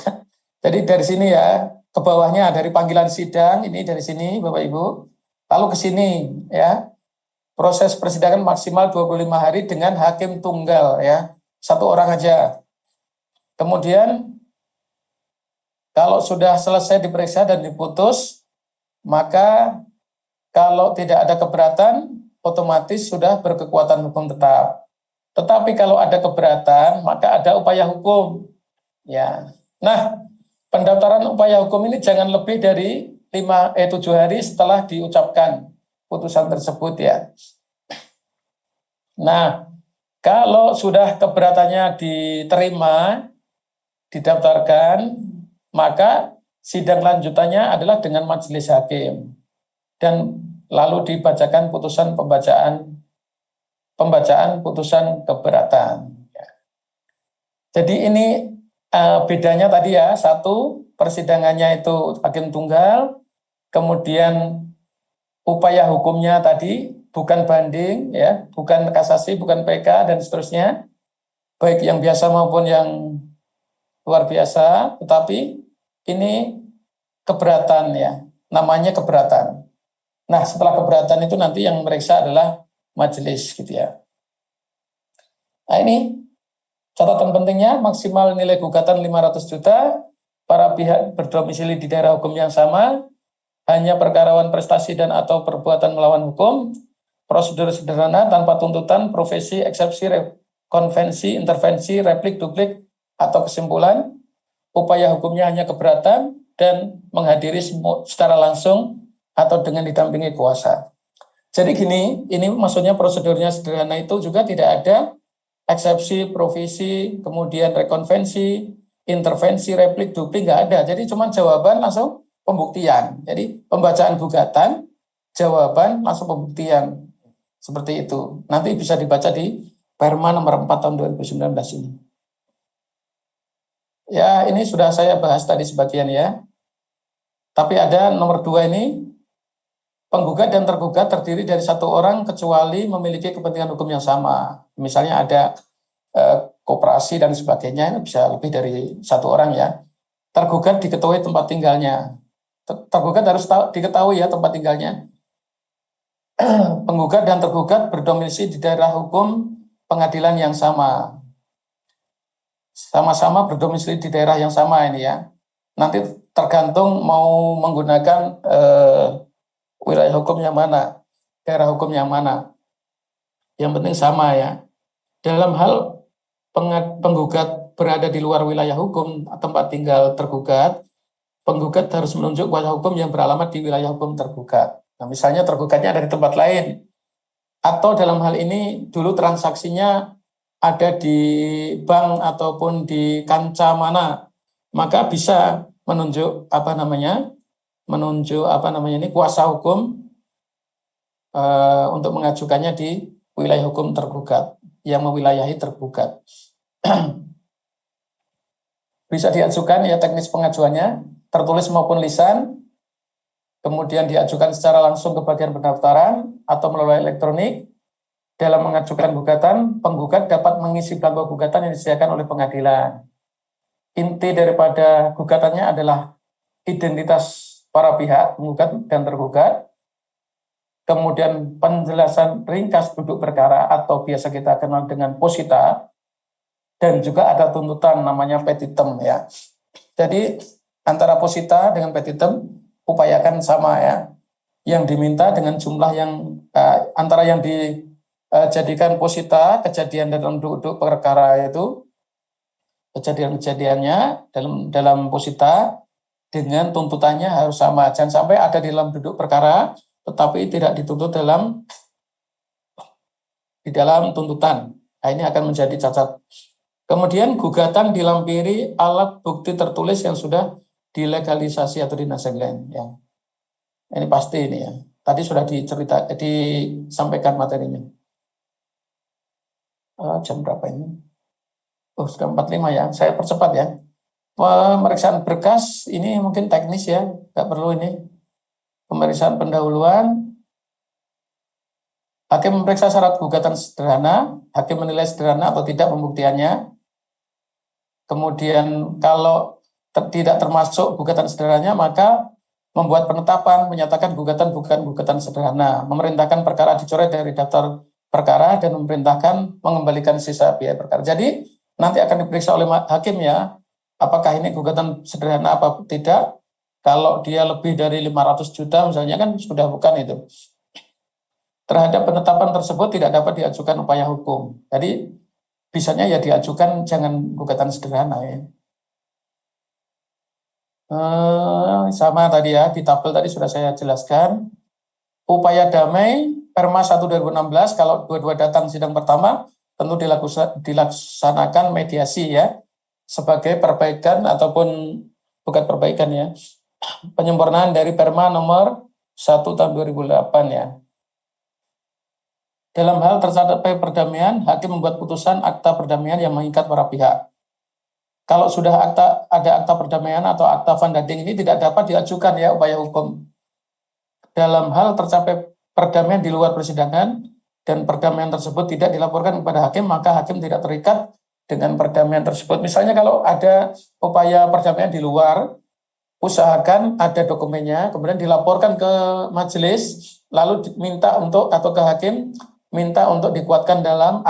Jadi dari sini ya, ke bawahnya dari panggilan sidang, ini dari sini Bapak Ibu. Lalu ke sini ya. Proses persidangan maksimal 25 hari dengan hakim tunggal ya. Satu orang aja. Kemudian kalau sudah selesai diperiksa dan diputus, maka kalau tidak ada keberatan, otomatis sudah berkekuatan hukum tetap. Tetapi kalau ada keberatan, maka ada upaya hukum. Ya. Nah, pendaftaran upaya hukum ini jangan lebih dari 7 hari setelah diucapkan putusan tersebut ya. Nah, kalau sudah keberatannya diterima, didaftarkan, maka sidang lanjutannya adalah dengan majelis hakim dan lalu dibacakan pembacaan putusan keberatan. Jadi ini bedanya tadi ya, satu persidangannya itu hakim tunggal, kemudian upaya hukumnya tadi bukan banding ya, bukan kasasi, bukan PK dan seterusnya, baik yang biasa maupun yang luar biasa, tetapi ini keberatan ya, namanya keberatan. Nah, setelah keberatan itu nanti yang meriksa adalah majelis gitu ya. Nah, ini catatan pentingnya, maksimal nilai gugatan 500 juta, para pihak berdomisili di daerah hukum yang sama, hanya perkarawan prestasi dan atau perbuatan melawan hukum, prosedur sederhana tanpa tuntutan, profesi, eksepsi, konvensi, intervensi, replik, duplik, atau kesimpulan, upaya hukumnya hanya keberatan dan menghadiri secara langsung atau dengan didampingi kuasa. Jadi gini, ini maksudnya prosedurnya sederhana itu juga tidak ada eksepsi, provisi, kemudian rekonvensi, intervensi, replik, duplik, nggak ada. Jadi cuma jawaban langsung pembuktian. Jadi pembacaan gugatan, jawaban langsung pembuktian. Seperti itu. Nanti bisa dibaca di Perma nomor 4 tahun 2019 ini. Ya, ini sudah saya bahas tadi sebagian ya. Tapi ada nomor 2 ini, penggugat dan tergugat terdiri dari satu orang kecuali memiliki kepentingan hukum yang sama. Misalnya ada koperasi dan sebagainya, ini bisa lebih dari satu orang ya. Tergugat diketahui tempat tinggalnya. Tergugat harus diketahui ya tempat tinggalnya. Penggugat dan tergugat berdomisili di daerah hukum pengadilan yang sama. Sama-sama berdomisili di daerah yang sama ini ya. Nanti tergantung mau menggunakan wilayah hukum yang mana, daerah hukum yang mana. Yang penting sama ya. Dalam hal penggugat berada di luar wilayah hukum tempat tinggal tergugat, penggugat harus menunjuk kuasa hukum yang beralamat di wilayah hukum tergugat. Nah, misalnya tergugatnya ada di tempat lain, atau dalam hal ini dulu transaksinya ada di bank ataupun di kanca mana, maka bisa menunjuk ini kuasa hukum untuk mengajukannya di wilayah hukum tergugat yang mewilayahi tergugat. Bisa diajukan ya teknis pengajuannya tertulis maupun lisan, kemudian diajukan secara langsung ke bagian pendaftaran atau melalui elektronik. Dalam mengajukan gugatan, penggugat dapat mengisi belangko gugatan yang disediakan oleh pengadilan. Inti daripada gugatannya adalah identitas para pihak, penggugat dan tergugat, kemudian penjelasan ringkas duduk perkara atau biasa kita kenal dengan posita, dan juga ada tuntutan namanya petitum ya. Jadi antara posita dengan petitum upayakan sama ya. Yang diminta dengan jumlah yang antara yang dijadikan posita, kejadian dalam duduk perkara itu, kejadian-kejadiannya dalam posita dengan tuntutannya harus sama. Jangan sampai ada di dalam duduk perkara tetapi tidak dituntut di dalam tuntutan. Nah, ini akan menjadi cacat. Kemudian gugatan dilampiri alat bukti tertulis yang sudah dilegalisasi atau dinaseglen. Ya. Ini pasti ini ya. Tadi sudah disampaikan materinya. Jam berapa ini? Oh, sudah 45 ya. Saya percepat ya. Pemeriksaan berkas ini mungkin teknis ya, nggak perlu ini. Pemeriksaan pendahuluan, Hakim memeriksa syarat gugatan sederhana, hakim menilai sederhana atau tidak pembuktiannya. Kemudian kalau tidak termasuk gugatan sederhananya, maka membuat penetapan, menyatakan gugatan bukan gugatan sederhana, memerintahkan perkara dicoret dari daftar perkara, dan memerintahkan mengembalikan sisa biaya perkara. Jadi nanti akan diperiksa oleh hakim ya, apakah ini gugatan sederhana apa tidak. Kalau dia lebih dari 500 juta misalnya kan sudah bukan itu. Terhadap penetapan tersebut tidak dapat diajukan upaya hukum. Jadi bisanya ya diajukan, jangan gugatan sederhana ya. Sama tadi ya, di tabel tadi sudah saya jelaskan. Upaya damai Perma 1 2016, kalau dua-dua datang sidang pertama, tentu dilaksanakan mediasi ya, sebagai perbaikan ataupun bukan perbaikan ya, penyempurnaan dari Perma nomor 1 tahun 2008 ya. Dalam hal tercapai perdamaian, hakim membuat putusan akta perdamaian yang mengikat para pihak. Kalau sudah ada akta perdamaian atau akta fundading ini tidak dapat diajukan ya upaya hukum. Dalam hal tercapai perdamaian di luar persidangan dan perdamaian tersebut tidak dilaporkan kepada hakim, maka hakim tidak terikat dengan perdamaian tersebut. Misalnya kalau ada upaya perdamaian di luar, usahakan ada dokumennya, kemudian dilaporkan ke majelis, lalu diminta untuk atau ke hakim minta untuk dikuatkan dalam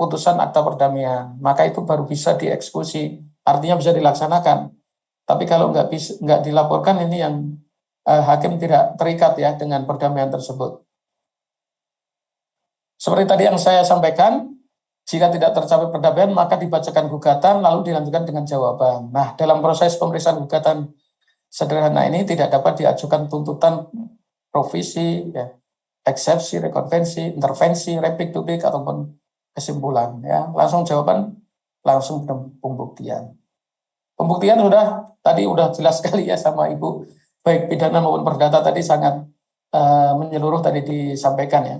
putusan akta perdamaian, maka itu baru bisa dieksekusi, artinya bisa dilaksanakan. Tapi kalau nggak dilaporkan, ini yang hakim tidak terikat ya dengan perdamaian tersebut. Seperti tadi yang saya sampaikan, jika tidak tercapai perdamaian maka dibacakan gugatan lalu dilanjutkan dengan jawaban. Nah, dalam proses pemeriksaan gugatan sederhana ini tidak dapat diajukan tuntutan provisi ya, eksepsi, rekonvensi, intervensi, replik, duplik, ataupun kesimpulan. Ya, langsung jawaban, langsung pembuktian. Pembuktian tadi udah jelas sekali ya sama Ibu, baik pidana maupun perdata tadi sangat menyeluruh tadi disampaikan ya.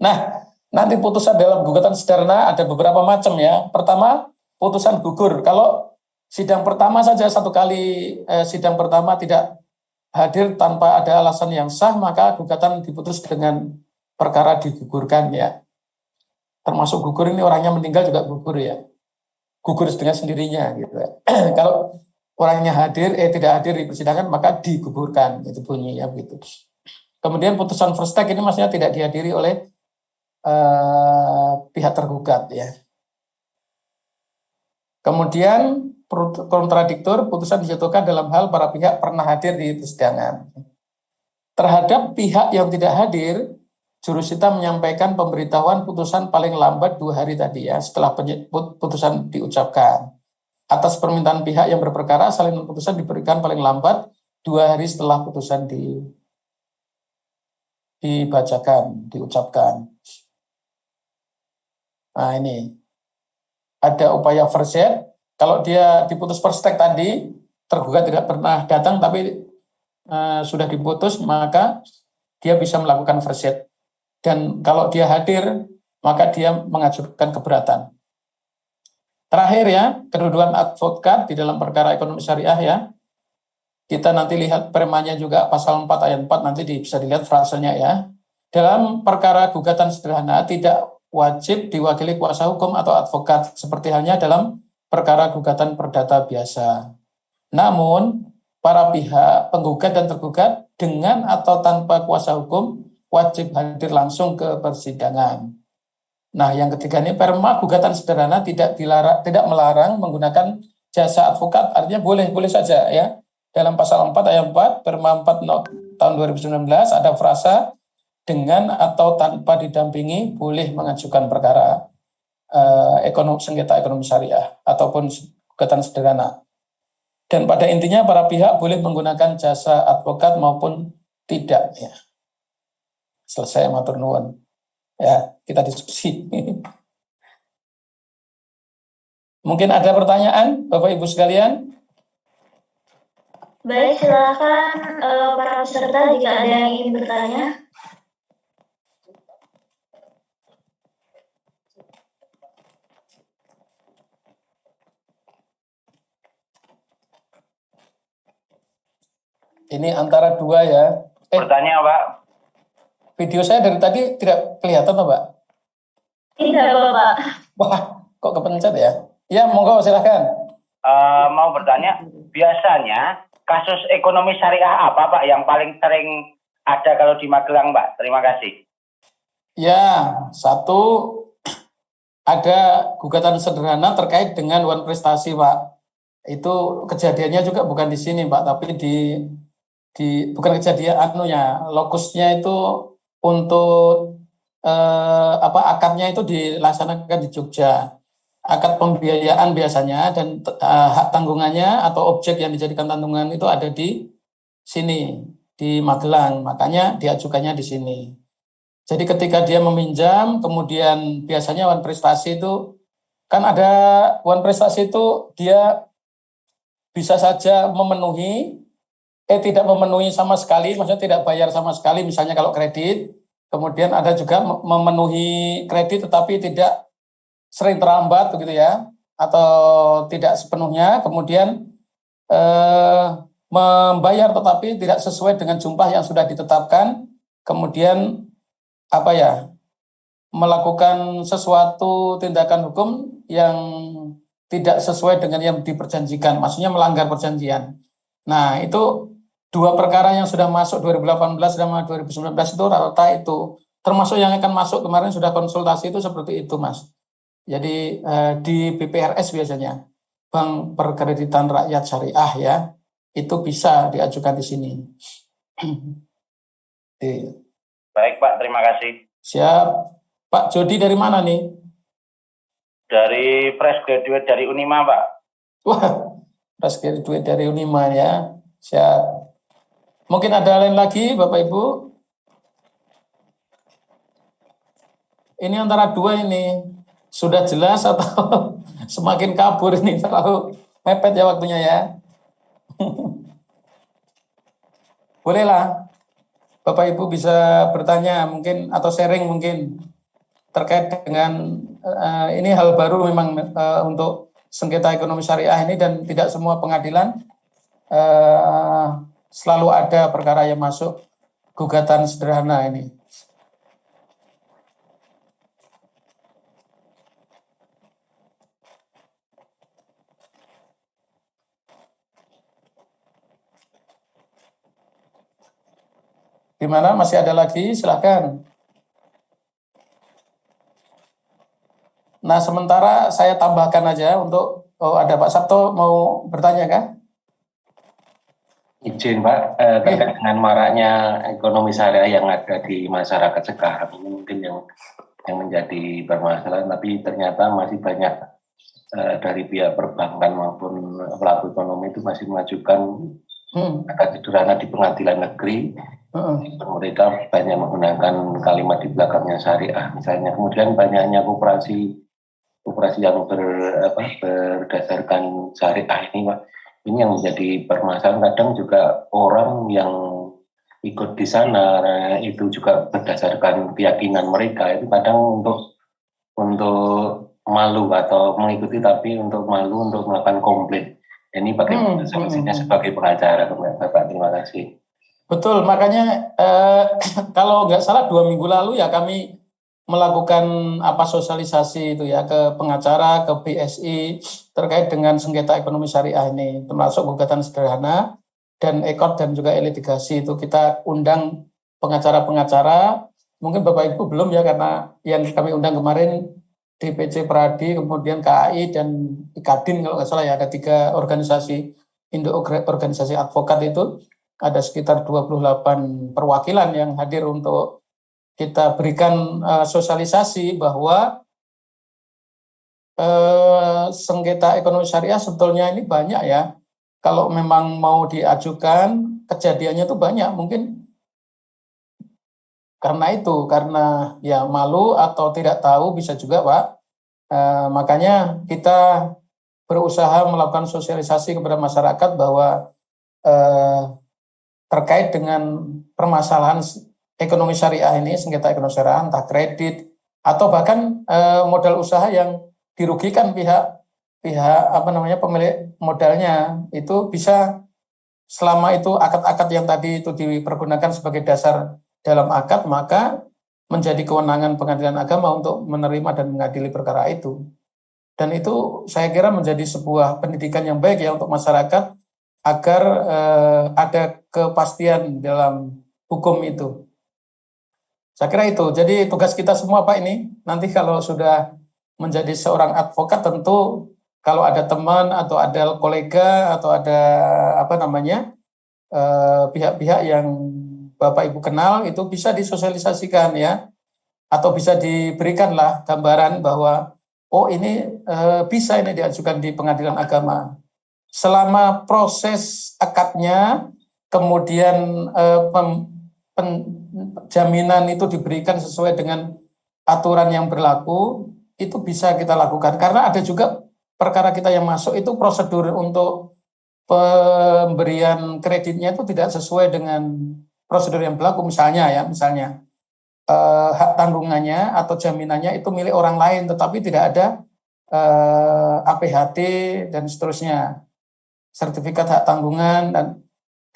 Nah, nanti putusan dalam gugatan sederhana ada beberapa macam ya. Pertama, putusan gugur. Kalau sidang pertama saja satu kali sidang pertama tidak hadir tanpa ada alasan yang sah, maka gugatan diputus dengan perkara digugurkan ya. Termasuk gugur ini orangnya meninggal juga gugur ya. Gugur dengan sendirinya gitu ya. Kalau orangnya tidak hadir di persidangan maka digugurkan, itu bunyinya begitu. Kemudian putusan first take ini maksudnya tidak dihadiri oleh pihak tergugat ya. Kemudian kontradiktor, putusan dijatuhkan dalam hal para pihak pernah hadir di persidangan. Terhadap pihak yang tidak hadir, jurusita menyampaikan pemberitahuan putusan paling lambat 2 hari tadi ya, setelah putusan diucapkan. Atas permintaan pihak yang berperkara, salinan putusan diberikan paling lambat 2 hari setelah putusan diucapkan. Nah ini, ada upaya verset. Kalau dia diputus first take tadi, tergugat tidak pernah datang tapi sudah diputus, maka dia bisa melakukan verset. Dan kalau dia hadir, maka dia mengajukan keberatan. Terakhir ya, kedudukan advokat di dalam perkara ekonomi syariah ya. Kita nanti lihat permanya juga pasal 4 ayat 4, nanti bisa dilihat frasenya ya. Dalam perkara gugatan sederhana tidak wajib diwakili kuasa hukum atau advokat, seperti halnya dalam perkara gugatan perdata biasa. Namun, para pihak penggugat dan tergugat dengan atau tanpa kuasa hukum wajib hadir langsung ke persidangan. Nah, yang ketiga ini perma gugatan sederhana tidak melarang menggunakan jasa advokat, artinya boleh saja ya. Dalam pasal 4 ayat 4 perma 4 tahun 2019 ada frasa dengan atau tanpa didampingi boleh mengajukan perkara sengketa ekonomi syariah ataupun gugatan sederhana. Dan pada intinya para pihak boleh menggunakan jasa advokat maupun tidak ya. Selesai matur nuwun. Ya, kita diskusi. Mungkin ada pertanyaan Bapak Ibu sekalian? Baik, silakan para peserta jika ada yang ingin bertanya. Ini antara dua ya. Bertanya, Pak. Video saya dari tadi tidak kelihatan toh, Mbak? Tidak, Bapak. Wah, kok kepencet ya? Ya, monggo silakan. Mau bertanya, biasanya kasus ekonomi syariah apa Pak yang paling sering ada kalau di Magelang Pak? Terima kasih. Ya, satu ada gugatan sederhana terkait dengan wan prestasi, Pak. Itu kejadiannya juga bukan di sini, Pak, tapi di bukan kejadian anunya, lokusnya itu untuk akadnya itu dilaksanakan di Jogja. Akad pembiayaan biasanya dan hak tanggungannya atau objek yang dijadikan tanggungan itu ada di sini, di Magelang. Makanya diajukannya di sini. Jadi ketika dia meminjam, kemudian biasanya wan prestasi itu kan ada wan prestasi itu dia bisa saja memenuhi, tidak memenuhi sama sekali, maksudnya tidak bayar sama sekali, misalnya kalau kredit. Kemudian ada juga memenuhi kredit tetapi tidak sering terlambat begitu ya, atau tidak sepenuhnya. Kemudian membayar tetapi tidak sesuai dengan jumlah yang sudah ditetapkan. Kemudian melakukan sesuatu tindakan hukum yang tidak sesuai dengan yang diperjanjikan, maksudnya melanggar perjanjian. Nah, itu dua perkara yang sudah masuk 2018 dan 2019 itu rata-rata itu, termasuk yang akan masuk kemarin sudah konsultasi itu seperti itu, Mas. Jadi di BPRS biasanya, Bank Perkreditan Rakyat Syariah ya, itu bisa diajukan di sini. Baik Pak, terima kasih. Siap. Pak Jody dari mana nih? Dari fresh graduate dari Unima Pak. Wah, fresh graduate dari Unima ya. Siap. Mungkin ada lain lagi Bapak Ibu? Ini antara dua ini. Sudah jelas atau semakin kabur ini, terlalu mepet ya waktunya ya. Bolehlah Bapak Ibu bisa bertanya mungkin atau sharing mungkin terkait dengan ini hal baru memang untuk sengketa ekonomi syariah ini, dan tidak semua pengadilan selalu ada perkara yang masuk gugatan sederhana ini. Di mana masih ada lagi? Silakan. Nah, sementara saya tambahkan aja untuk ada Pak Sabto mau bertanya kan? Izin Pak, terkait dengan maraknya ekonomi syariah yang ada di masyarakat sekarang ini mungkin yang menjadi permasalahan, tapi ternyata masih banyak dari pihak perbankan maupun pelaku ekonomi itu masih mengajukan akad sederhana di pengadilan negeri. Mereka banyak menggunakan kalimat di belakangnya syariah misalnya. Kemudian banyaknya koperasi yang berdasarkan syariah ini Pak. Ini yang menjadi permasalahan. Kadang juga orang yang ikut di sana itu juga berdasarkan keyakinan mereka, itu kadang untuk malu atau mengikuti, tapi untuk malu untuk melakukan komplain. Ini bagaimana solusinya sebagai pengacara Bapak? Terima kasih. Betul, makanya kalau nggak salah 2 minggu lalu ya kami melakukan sosialisasi itu ya ke pengacara, ke BSI terkait dengan sengketa ekonomi syariah ini, termasuk gugatan sederhana dan ekot dan juga litigasi. Itu kita undang pengacara-pengacara. Mungkin Bapak Ibu belum ya, karena yang kami undang kemarin DPC Pradi, kemudian KAI dan IKADIN kalau nggak salah ya, ada 3 organisasi organisasi advokat itu. Ada sekitar 28 perwakilan yang hadir untuk kita berikan sosialisasi bahwa sengketa ekonomi syariah sebetulnya ini banyak ya. Kalau memang mau diajukan, kejadiannya itu banyak. Mungkin karena ya malu atau tidak tahu, bisa juga Pak. Makanya kita berusaha melakukan sosialisasi kepada masyarakat bahwa terkait dengan permasalahan ekonomi syariah ini, sengketa ekonomi syariah, entah kredit atau bahkan modal usaha yang dirugikan pihak pemilik modalnya, itu bisa, selama itu akad-akad yang tadi itu dipergunakan sebagai dasar dalam akad, maka menjadi kewenangan pengadilan agama untuk menerima dan mengadili perkara itu. Dan itu saya kira menjadi sebuah pendidikan yang baik ya untuk masyarakat agar ada kepastian dalam hukum itu. Saya kira itu. Jadi tugas kita semua Pak ini, nanti kalau sudah menjadi seorang advokat tentu kalau ada teman atau ada kolega atau ada pihak-pihak yang Bapak Ibu kenal itu bisa disosialisasikan ya, atau bisa diberikanlah gambaran bahwa oh ini bisa ini diajukan di pengadilan agama. Selama proses akadnya, kemudian jaminan itu diberikan sesuai dengan aturan yang berlaku, itu bisa kita lakukan. Karena ada juga perkara kita yang masuk itu prosedur untuk pemberian kreditnya itu tidak sesuai dengan prosedur yang berlaku. Misalnya hak tanggungannya atau jaminannya itu milik orang lain, tetapi tidak ada APHT dan seterusnya, sertifikat hak tanggungan dan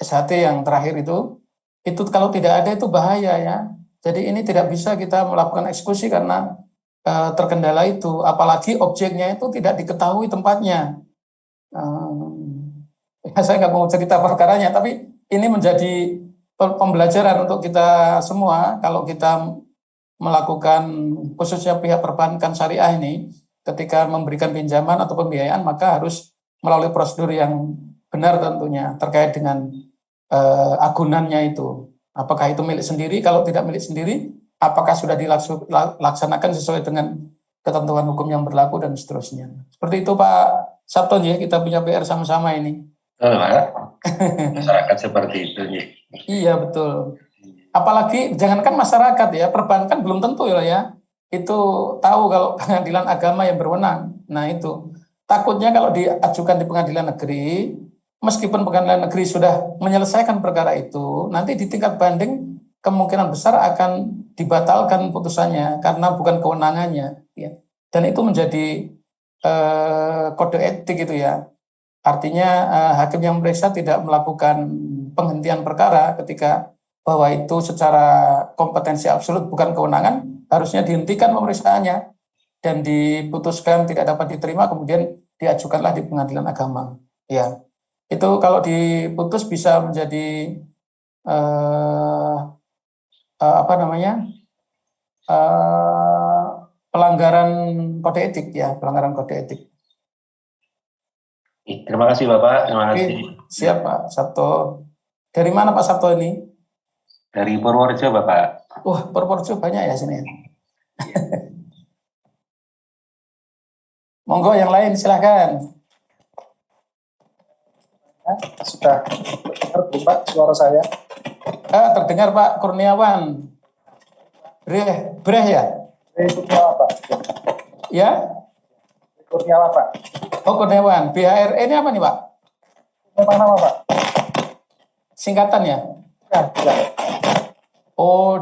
SHT yang terakhir itu kalau tidak ada itu bahaya ya. Jadi ini tidak bisa kita melakukan eksekusi karena terkendala itu, apalagi objeknya itu tidak diketahui tempatnya. Saya nggak mau cerita perkaranya, tapi ini menjadi pembelajaran untuk kita semua kalau kita melakukan, khususnya pihak perbankan syariah ini, ketika memberikan pinjaman atau pembiayaan maka harus melalui prosedur yang benar tentunya terkait dengan agunannya itu. Apakah itu milik sendiri? Kalau tidak milik sendiri, apakah sudah dilaksanakan sesuai dengan ketentuan hukum yang berlaku dan seterusnya. Seperti itu Pak Sabton ya, kita punya PR sama-sama ini. Masyarakat seperti itu ya. Iya betul. Apalagi jangankan masyarakat ya, perbankan belum tentu ya itu tahu kalau pengadilan agama yang berwenang. Nah itu takutnya kalau diajukan di pengadilan negeri, meskipun pengadilan negeri sudah menyelesaikan perkara itu, nanti di tingkat banding kemungkinan besar akan dibatalkan putusannya karena bukan kewenangannya. Ya. Dan itu menjadi kode etik itu ya. Artinya hakim yang memeriksa tidak melakukan penghentian perkara ketika bahwa itu secara kompetensi absolut bukan kewenangan, harusnya dihentikan pemeriksaannya dan diputuskan tidak dapat diterima, kemudian diajukanlah di pengadilan agama. Ya, itu kalau diputus bisa menjadi pelanggaran kode etik ya, pelanggaran kode etik. Terima kasih Bapak. Terima kasih. Siap Pak Sabto. Dari mana Pak Sabto ini? Dari Purworejo Bapak. Wah, Purworejo banyak ya sini. Monggo yang lain silakan. Sudah terdengar Pak suara saya? Terdengar Pak Kurniawan. Breh ya? Kurniawan Pak. Ya? Kurniawan Pak. Oh Kurniawan. BHRE ini apa nih Pak? Memang nama Pak? Singkatan ya? Ya. Oh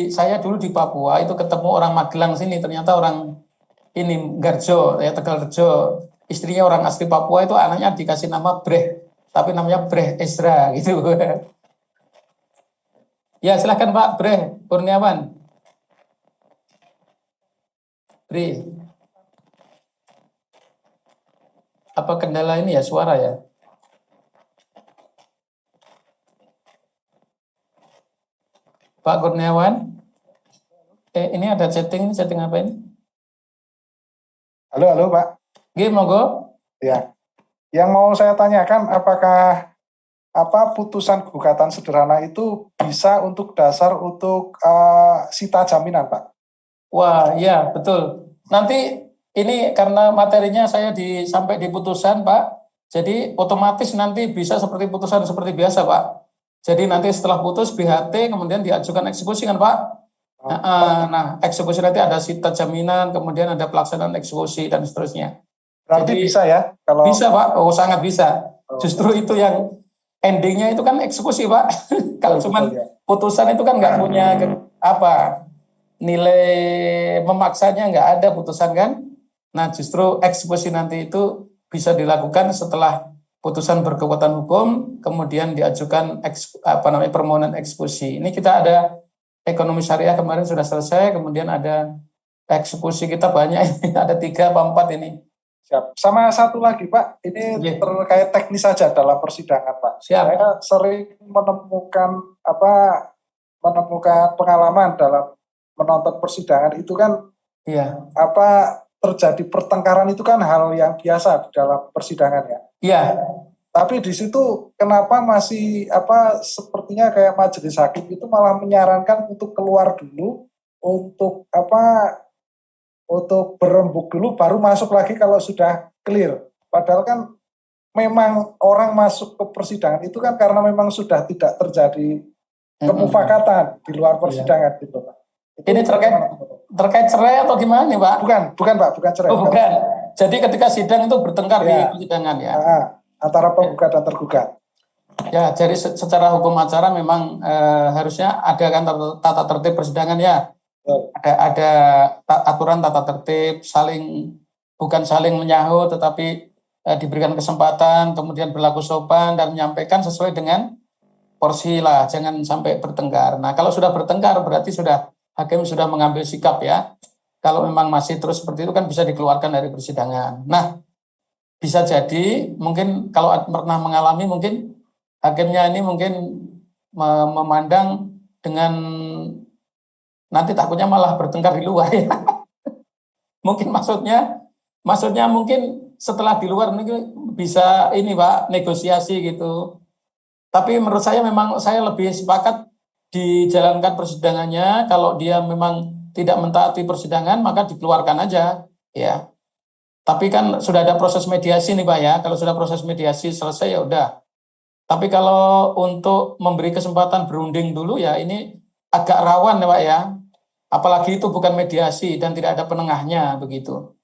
saya dulu di Papua itu ketemu orang Magelang sini, ternyata orang ini Garjo ya, Tegalrejo. Istrinya orang asli Papua, itu anaknya dikasih nama Breh, tapi namanya Breh Ezra gitu. Ya silahkan Pak Breh Kurniawan. Breh. Apa kendala ini ya suara ya? Pak Kurniawan, ini ada setting apa ini? Halo Pak. Monggo. Ya. Yang mau saya tanyakan, apakah putusan gugatan sederhana itu bisa untuk dasar untuk sita jaminan Pak? Wah, ya betul. Nanti ini karena materinya saya sampai di putusan Pak, jadi otomatis nanti bisa seperti putusan seperti biasa Pak. Jadi nanti setelah putus BHT kemudian diajukan eksekusi kan Pak. Nah eksekusi nanti ada sita jaminan, kemudian ada pelaksanaan eksekusi dan seterusnya. Berarti jadi, bisa ya? Kalau bisa Pak, sangat bisa. Justru itu yang endingnya itu kan eksekusi Pak. Kalau cuman putusan itu kan nggak punya nilai memaksanya, nggak ada putusan kan. Nah justru eksekusi nanti itu bisa dilakukan setelah putusan berkekuatan hukum, kemudian diajukan permohonan eksekusi. Ini kita ada ekonomi syariah kemarin sudah selesai, kemudian ada eksekusi kita banyak, ada 3 apa 4 ini. Siap. Sama satu lagi Pak, ini Iya. terkait teknis saja dalam persidangan Pak. Siap. Saya sering menemukan pengalaman dalam menonton persidangan itu kan Iya. terjadi pertengkaran itu kan hal yang biasa di dalam persidangan ya. Iya. Tapi di situ kenapa masih sepertinya kayak majelis hakim itu malah menyarankan untuk keluar dulu untuk berembuk dulu baru masuk lagi kalau sudah clear. Padahal kan memang orang masuk ke persidangan itu kan karena memang sudah tidak terjadi kemufakatan di luar persidangan gitu Pak. Ini terkait cerai atau gimana nih Pak? Bukan Pak, bukan cerai. Oh, bukan. Jadi ketika sidang itu bertengkar di Ya. persidangan ya. Antara penggugat dan tergugat. Ya, jadi secara hukum acara memang harusnya ada kan tata tertib persidangan ya. Ada aturan tata tertib, bukan saling menyahut, tetapi diberikan kesempatan, kemudian berlaku sopan dan menyampaikan sesuai dengan porsi lah, jangan sampai bertengkar. Nah, kalau sudah bertengkar berarti hakim sudah mengambil sikap ya. Kalau memang masih terus seperti itu kan bisa dikeluarkan dari persidangan. Nah, bisa jadi mungkin kalau pernah mengalami mungkin hakimnya ini mungkin memandang dengan nanti takutnya malah bertengkar di luar ya. Mungkin maksudnya mungkin setelah di luar mungkin bisa ini Pak negosiasi gitu. Tapi menurut saya memang saya lebih sepakat dijalankan persidangannya. Kalau dia memang tidak mentaati persidangan maka dikeluarkan aja ya. Tapi kan sudah ada proses mediasi nih Pak ya. Kalau sudah proses mediasi selesai ya udah. Tapi kalau untuk memberi kesempatan berunding dulu ya ini agak rawan ya Pak ya. Apalagi itu bukan mediasi dan tidak ada penengahnya begitu.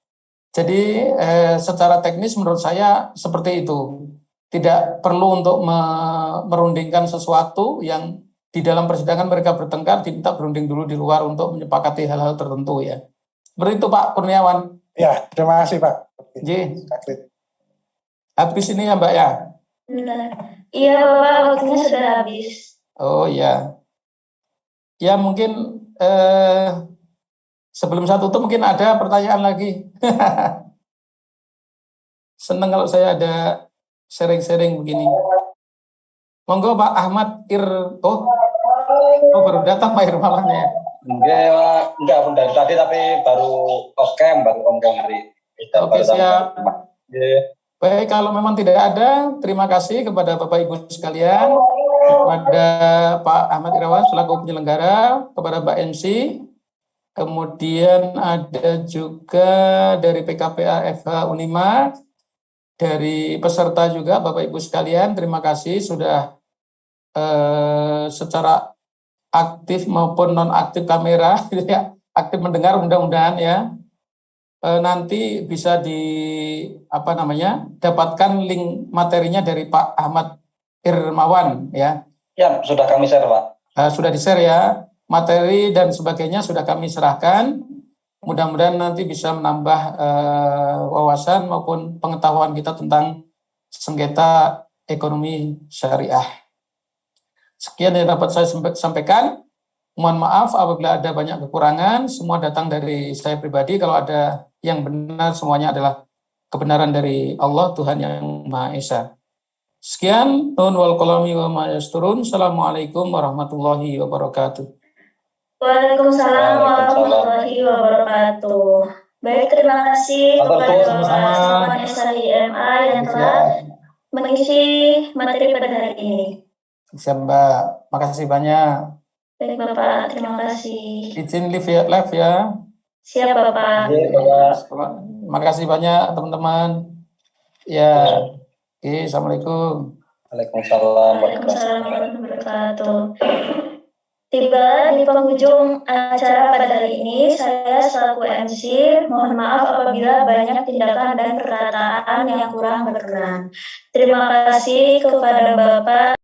Jadi secara teknis menurut saya seperti itu. Tidak perlu untuk merundingkan sesuatu yang di dalam persidangan mereka bertengkar, diminta berunding dulu di luar untuk menyepakati hal-hal tertentu ya. Seperti itu Pak Kurniawan. Ya, terima kasih Pak. J. Habis ini ya Mbak ya? Benar. Iya Bapak, waktunya sudah habis. Oh iya. Ya mungkin sebelum saya tutup mungkin ada pertanyaan lagi. Senang kalau saya ada sharing-sharing begini. Monggo Pak Ahmad baru datang Pak Irmawannya ya. Enggak dari tadi tapi baru on cam hari. Oke siap. Baik, kalau memang tidak ada, terima kasih kepada Bapak Ibu sekalian, kepada Pak Ahmad Irawan selaku penyelenggara, kepada Mbak MC, kemudian ada juga dari PKPA FH Unima, dari peserta juga Bapak Ibu sekalian, terima kasih sudah secara aktif maupun non aktif kamera, gitu ya, aktif mendengar mudah-mudahan ya. Nanti bisa dapatkan link materinya dari Pak Ahmad Irmawan ya. Ya, sudah kami share Pak. Sudah di-share ya. Materi dan sebagainya sudah kami serahkan. Mudah-mudahan nanti bisa menambah wawasan maupun pengetahuan kita tentang sengketa ekonomi syariah. Sekian yang dapat saya sampaikan. Mohon maaf apabila ada banyak kekurangan, semua datang dari saya pribadi. Kalau ada yang benar, semuanya adalah kebenaran dari Allah, Tuhan yang Maha Esa. Sekian, nun wal qalami wa ma yasturun. Assalamualaikum warahmatullahi wabarakatuh. Waalaikumsalam warahmatullahi wabarakatuh. Baik, terima kasih kepada Bapak SHIMA yang telah mengisi materi pada hari ini. Siap Mbak, makasih banyak. Baik Bapak, terima kasih. Izin live ya. Siap Bapak. Makasih banyak teman-teman. Ya, oke, assalamualaikum. Waalaikumsalam warahmatullahi wabarakatuh. Tiba di penghujung acara pada hari ini, saya selaku MC mohon maaf apabila banyak tindakan dan perkataan yang kurang berkenan. Terima kasih kepada Bapak